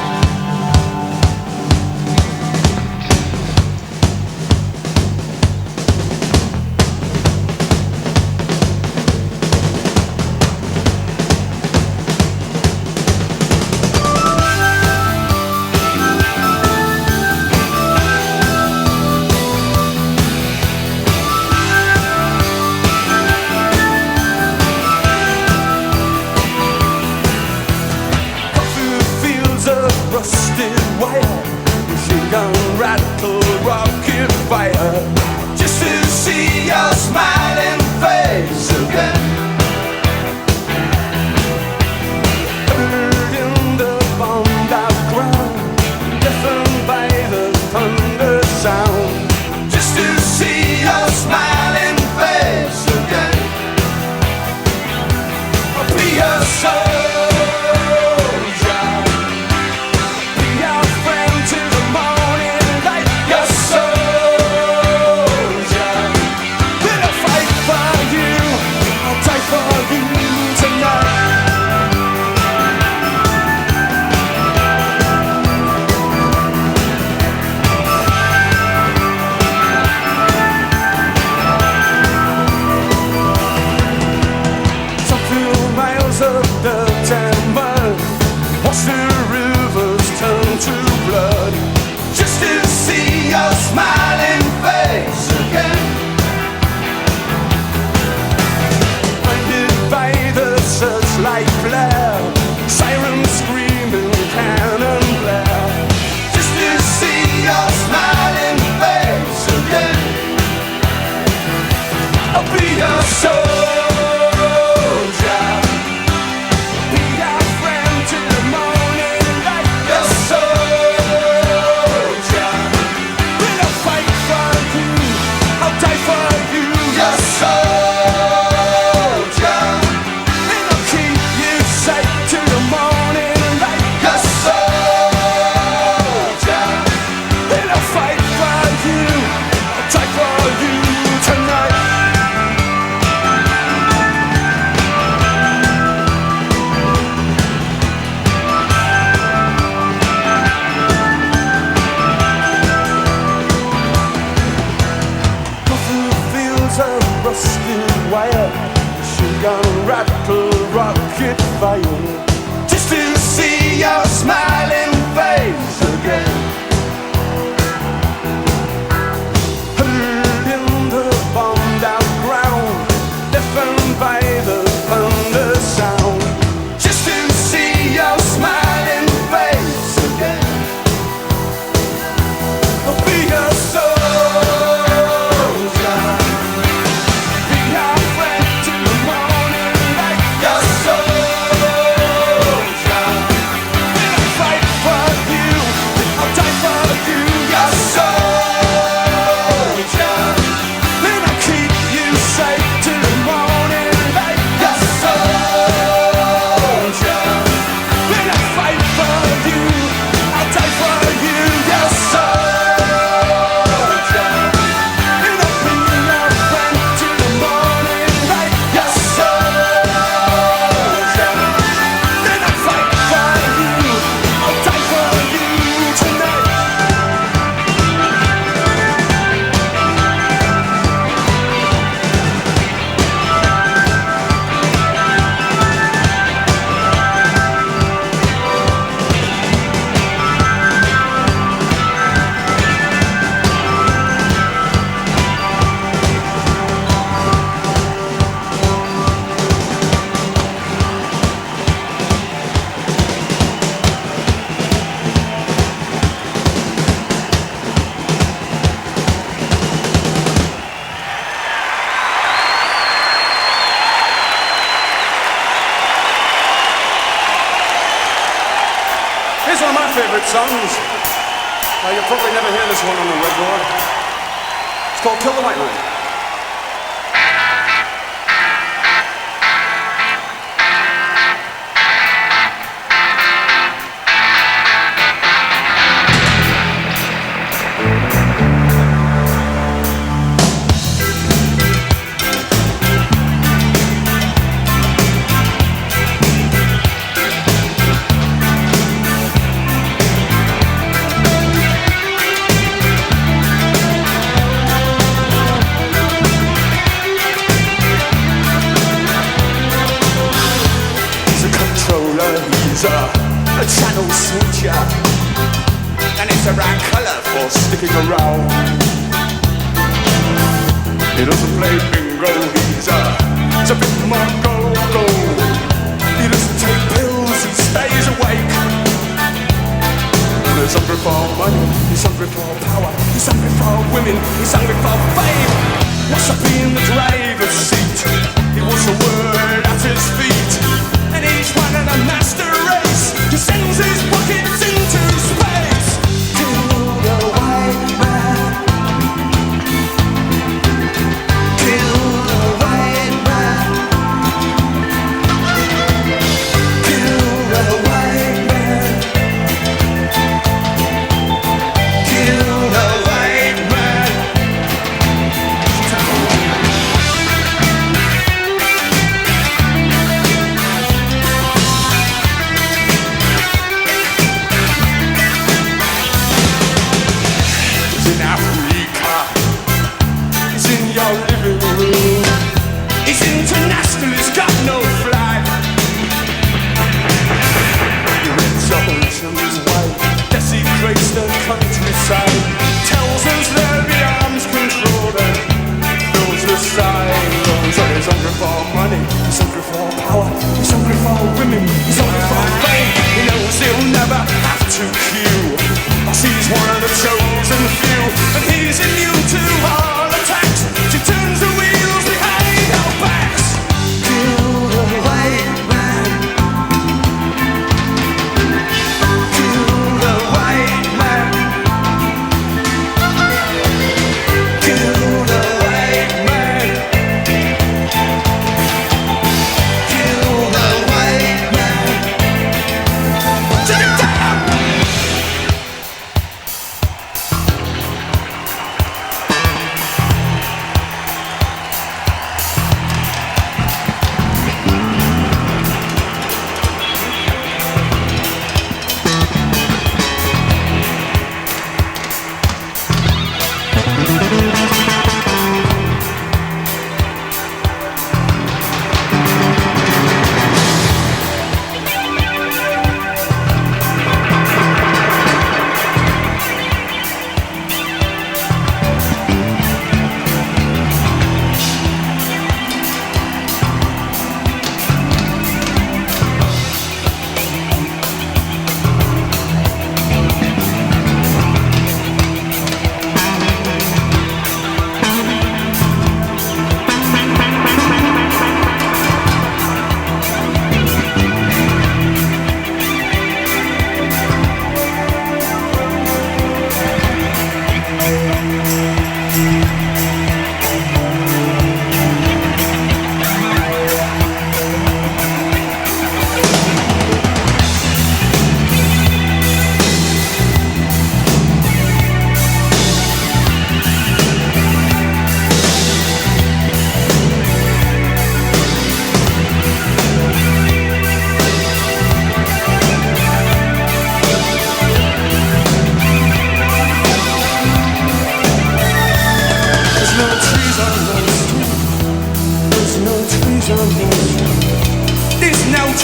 fire. She gonna rattle, rocket, Viola, just to see your smiling face again. Huddled in the bombed out ground, deafened by the thunder sound, just to see your smiling face again. I'll be your soldier, be your friend till the morning light. Your soldier, when I fight for you, I'll die for you. Your soldier, when I keep you safe till the morning light. Your soldier, when I fight for you, I'll die for you. Your soldier, and I'll be your friend till the morning light. Your soldier, then I'll fight for you, I'll die for you tonight. Here's one of my favorite songs. Now, you'll probably never hear this one on the record. It's called Kill the White Man. He's a controller, he's a channel switcher, and it's the right colour for sticking around. He doesn't play bingo, he's a bit more go-go. He doesn't take pills, he stays awake. He's hungry for money, he's hungry for power, he's hungry for women, he's hungry for fame. Wants to be in the driver's seat, he wants a word at his feet, and each one in a master race, he sends his pockets into space. Kill the white man, kill the white man, kill the white man, kill the white man. He's in Africa, he's in your living room, he's international, he's got no flag. He rips up his wife, desecrates the countryside, tells us that the arms control them, fills the silence. So he's hungry for money, he's hungry for power, he's hungry for women, he's hungry for fame. He knows he'll never have to queue, cause he's one of the chosen few, and he's immune to all attacks. She turns the wheels behind our backs. Kill the white man, kill the white man, kill the white man, kill the white man.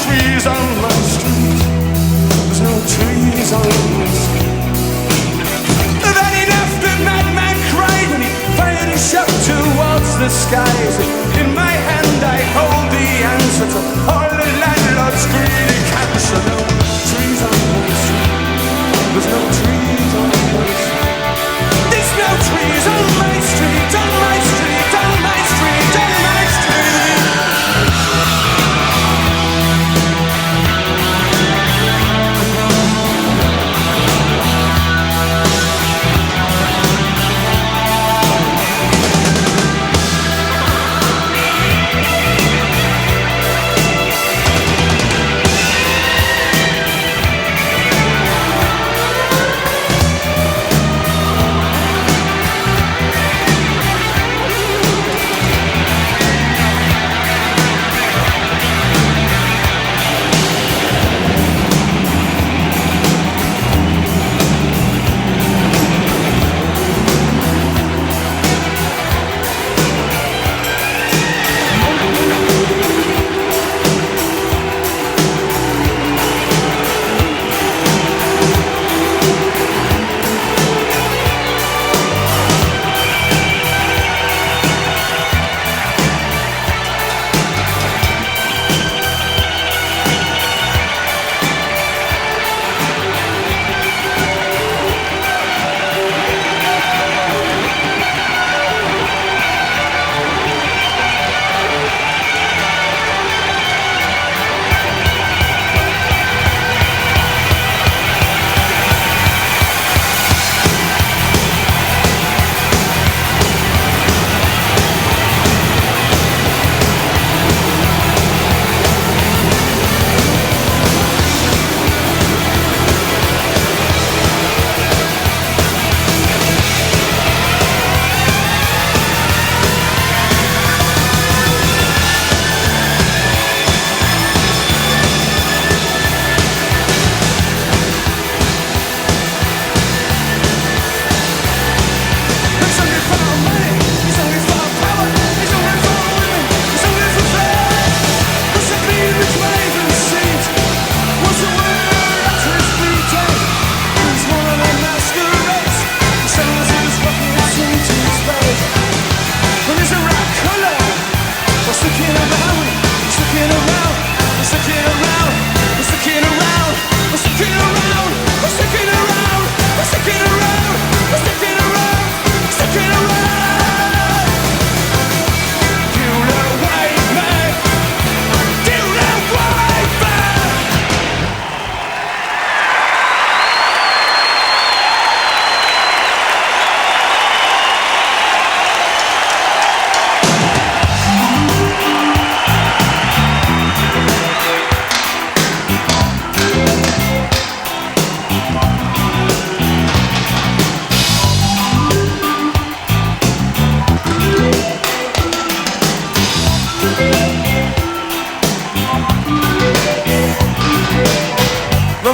trees on my street. There's no trees on my street. Then he left the madman cried and he fired his shot towards the skies. In my hand I hold the answer to all the landlord's greedy cancer. No trees on my street. There's no trees on my street. There's no trees on my street, on my street, on my street, on my street.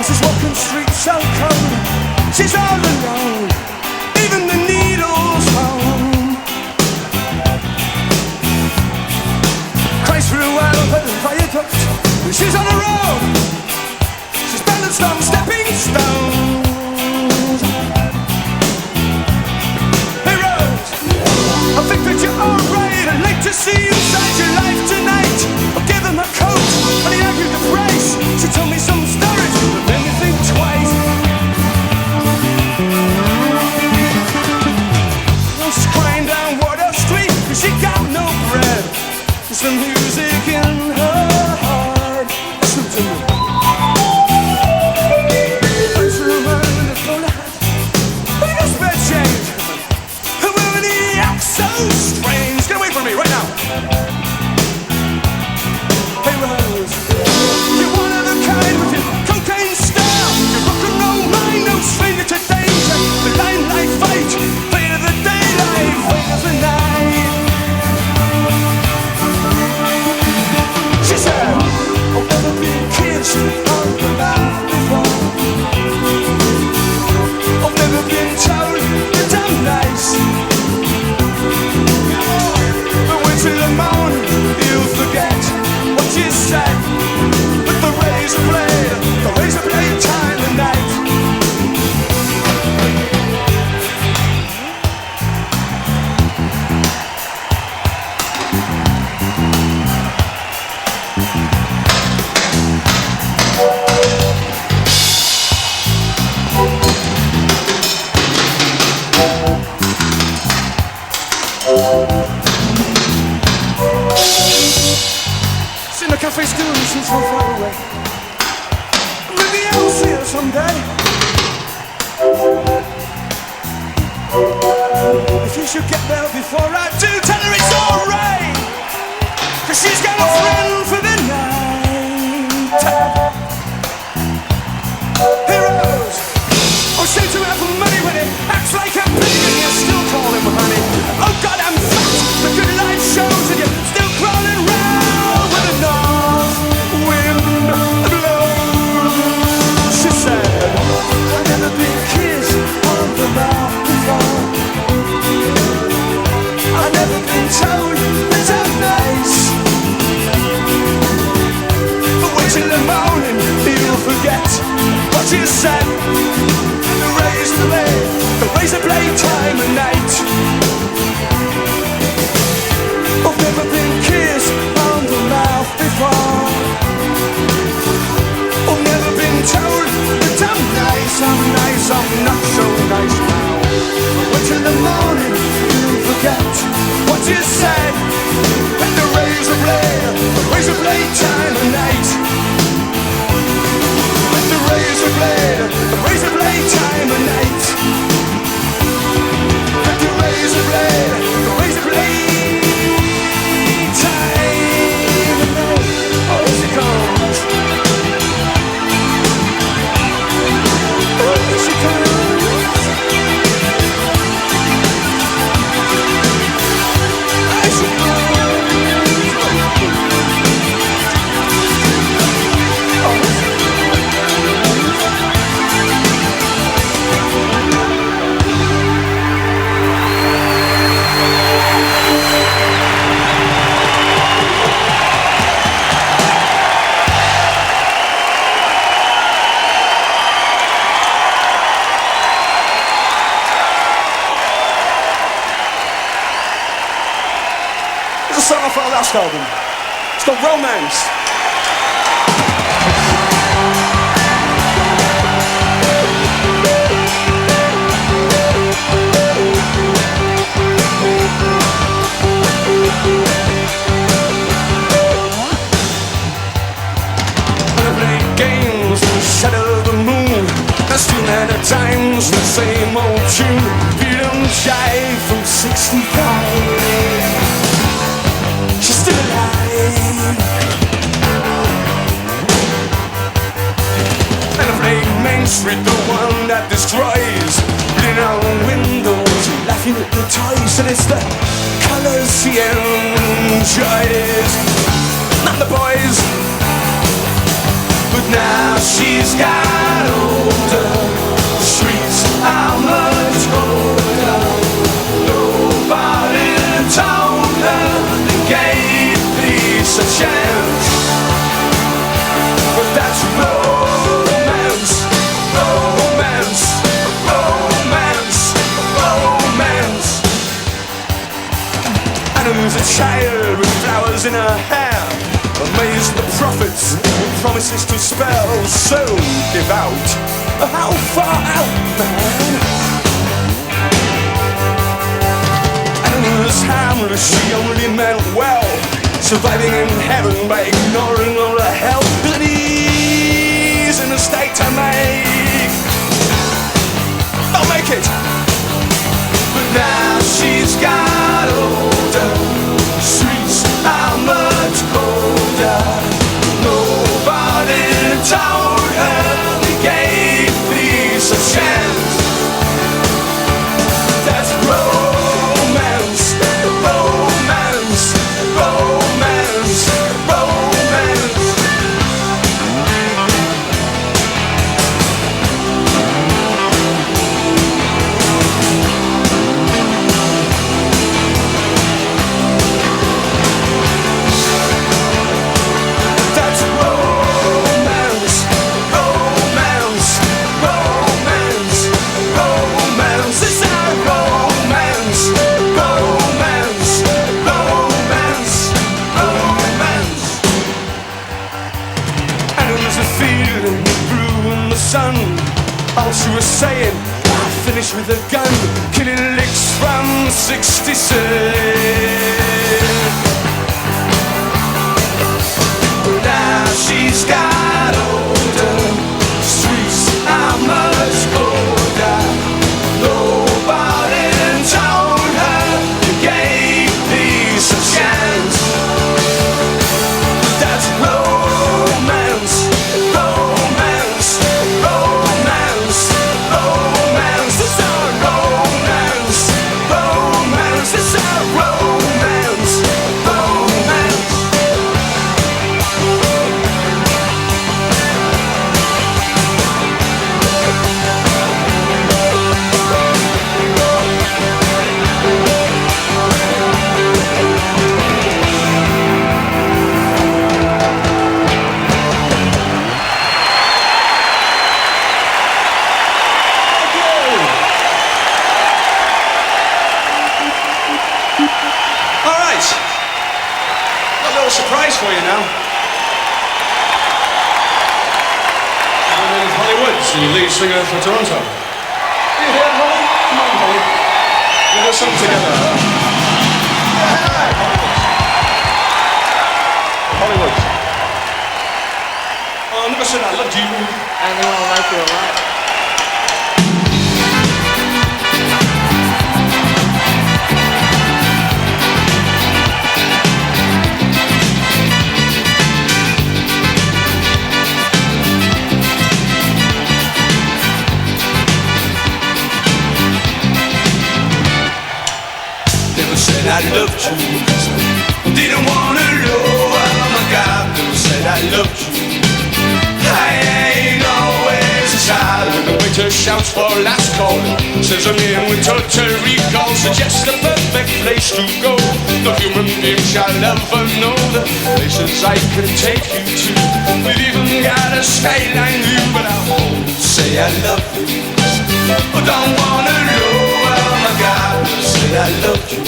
She's walking streets so cold. She's all alone. Even the needle's home. Cries through a viaduct. She's on a road. She's balanced on stepping stones. Hey Rose, I think that you're alright. I'd like to see inside your life tonight. I'll give him a coat and he argued the price. She told me some stories, but then you think twice. She's crying down Water Street, cause she got no bread. There's some music in her heart. Listen to me. Puts her around in a bowler hat. He got spare change. And when he acts so strange. Get away from me right now. Hey Rose, you're one of a kind with your cocaine style. Your rock and roll mind, no stranger to danger. The limelight fight, fate of the daylight, fate of the night. She said, I'll never be a kid. cafe's doing, she's so far away. Maybe I'll see her someday. If you should get there before I do, tell her it's alright, 'cause she's got a friend for the night. Heroes, oh, seem to have money when it acts like a pig and you still call him honey. Oh God, I'm fat, the good life shows and you're still crawling round with the north wind blows. She said, I've never been kissed on the mouth before. I've never been told that I'm nice. But wait till the morning, you'll forget what you said. The razor blade time of night. I've never been kissed on the mouth before. I've never been told that I'm nice, I'm nice, I'm not so nice now. Wait till the morning, you'll forget what you said. And the razor blade time of night. And the razor blade time of night. And the razor blade time of night. Oh, here she comes. Oh, here she comes. Here she song off our last album. It's called Romance. I play games in the shadow of the moon. There's too many times the same old tune. You don't jive from 65. She's still alive. And I play Main Street, the one that destroys. Bleeding out windows, laughing at the toys. And it's the colours she enjoys, not the boys. But now she's got older. The streets are much older. Nobody told her they gave peace a chance. But that's romance, romance, romance, romance. And there's a child with flowers in her hair, amazed the prophets and promises to spell. So devout, how far out, man? This harmless, she only meant well, surviving in heaven by ignoring all the hell that he's in a state to make. I'll make it. But now she's got older. The streets are much colder. Nobody told her they gave peace a chance. That's romance, romance, romance, romance. That's romance, romance, romance, romance. It's our romance, romance, romance, romance. And it was a feeling that grew in the sun. All she was saying, I finished with a gun, killing licks from 66. bass for you now. And then Holly Woods, the lead singer for Toronto. Are you here, Holly? Come on, Holly. We'll do something together. Holly Woods. Oh, I never said I loved you. And they all like you a lot. Said I loved you, didn't wanna know. Oh my God, never said I loved you. I ain't always a child. When the waiter shouts for last call, says a name with total recall, suggests the perfect place to go. No human being shall ever know the places I could take you to. We've even got a skyline view, but I won't say I love you. I don't wanna know. Oh my God, never said I loved you.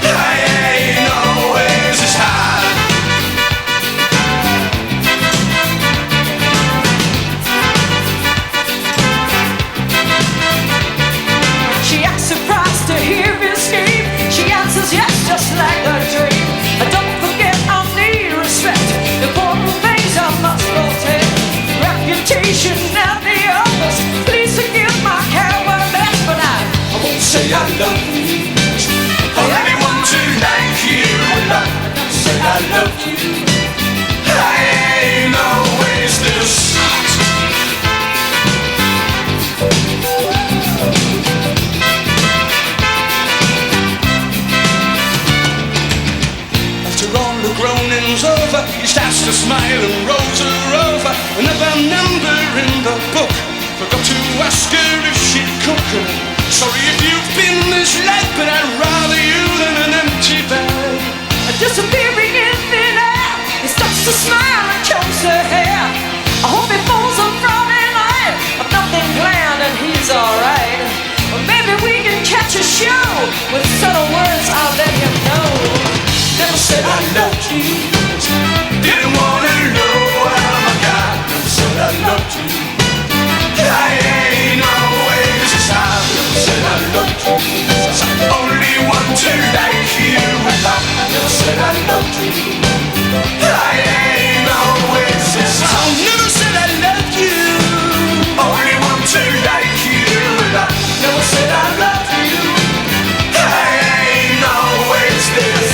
I ain't always as high. She acts surprised to hear his scream. She answers yes, just like a dream. Don't forget I need respect. Important things I must protect. Reputation and the others. Please forgive my carelessness, but I won't say I love you. I really want to like you. Say I love you. I ain't always this. After all the groaning's over, he starts to smile and rolls her over. Another number in the book. Forgot to ask her if she'd cook. Sorry if you've been misled, but I'd rather you than an empty bed. Disappearing in thin air. He starts to smile and combs her hair. I hope he falls on Friday night. I've nothing planned and he's alright. Well, maybe we can catch a show. With subtle words I'll let him know. Never said I loved you. Didn't wanna know. Oh my God, never said I loved you. I ain't always as high. Never said I loved you. I only want to like you. Never said I loved you. I ain't always as high. Never said I loved you. Only want to like you. Never said I loved you. I ain't always this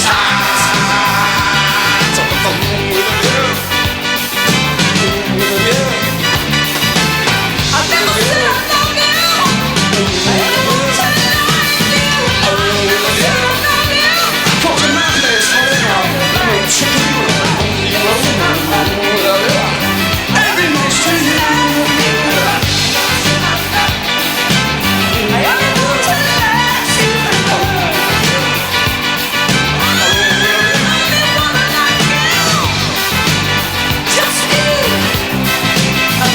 high. I never said I love you. I never said I like you. I never said I love you. Cause a man is holding on. Every night's to you. I only want to let you know. I only wanna like you. Just you. But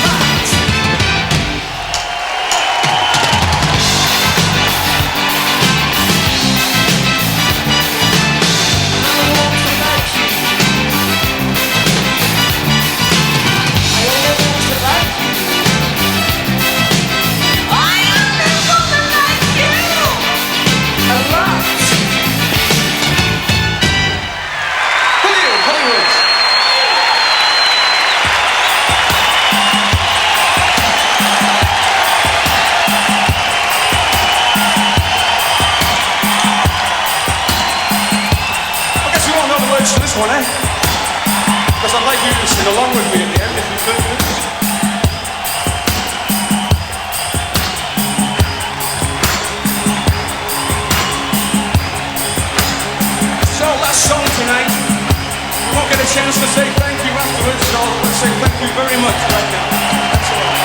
One, eh? Because I'd like you to sing along with me at the end if you could. So last song tonight. We won't get a chance to say thank you afterwards, so let's say thank you very much right now. That's all.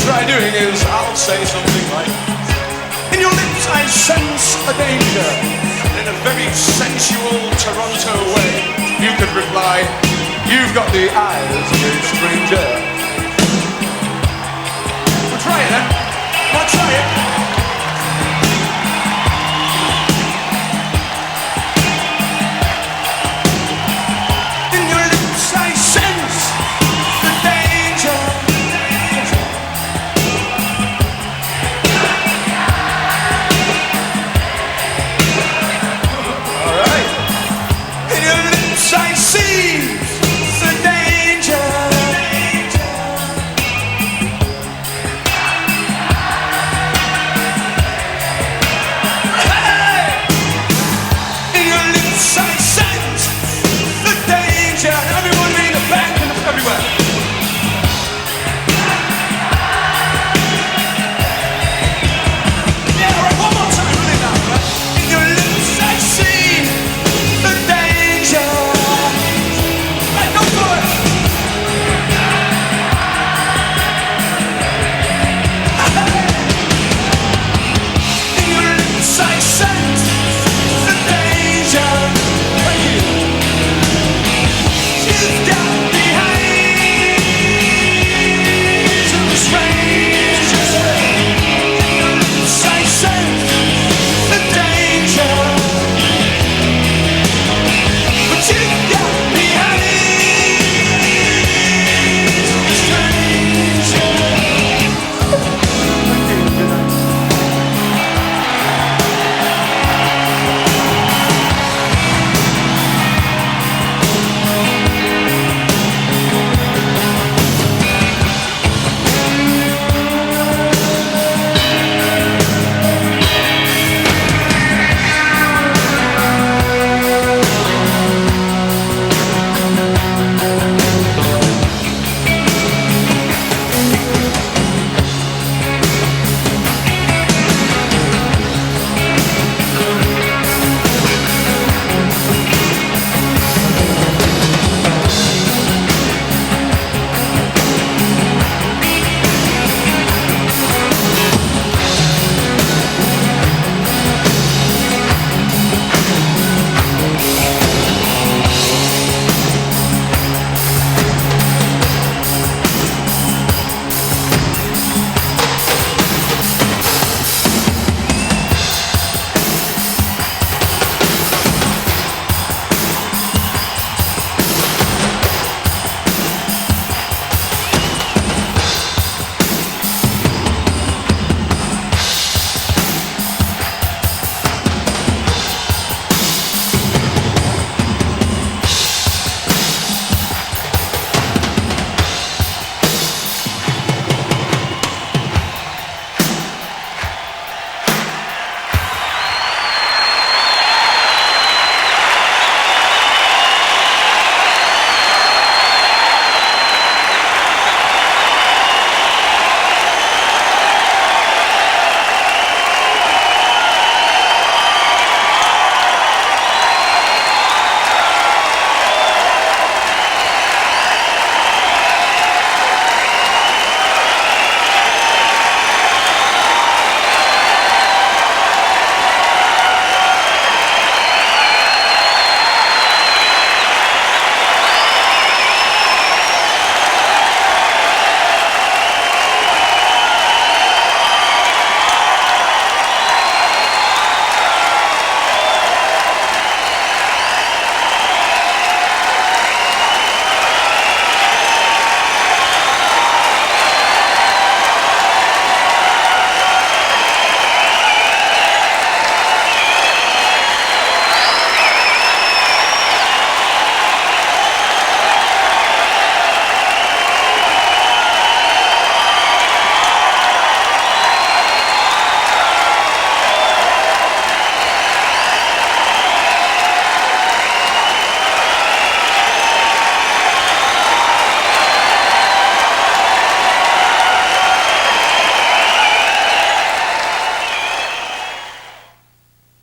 try doing is I'll say something like, in your lips I sense a danger. And in a very sensual Toronto way, you could reply, you've got the eyes of a stranger. We'll try it, eh? I'll try it.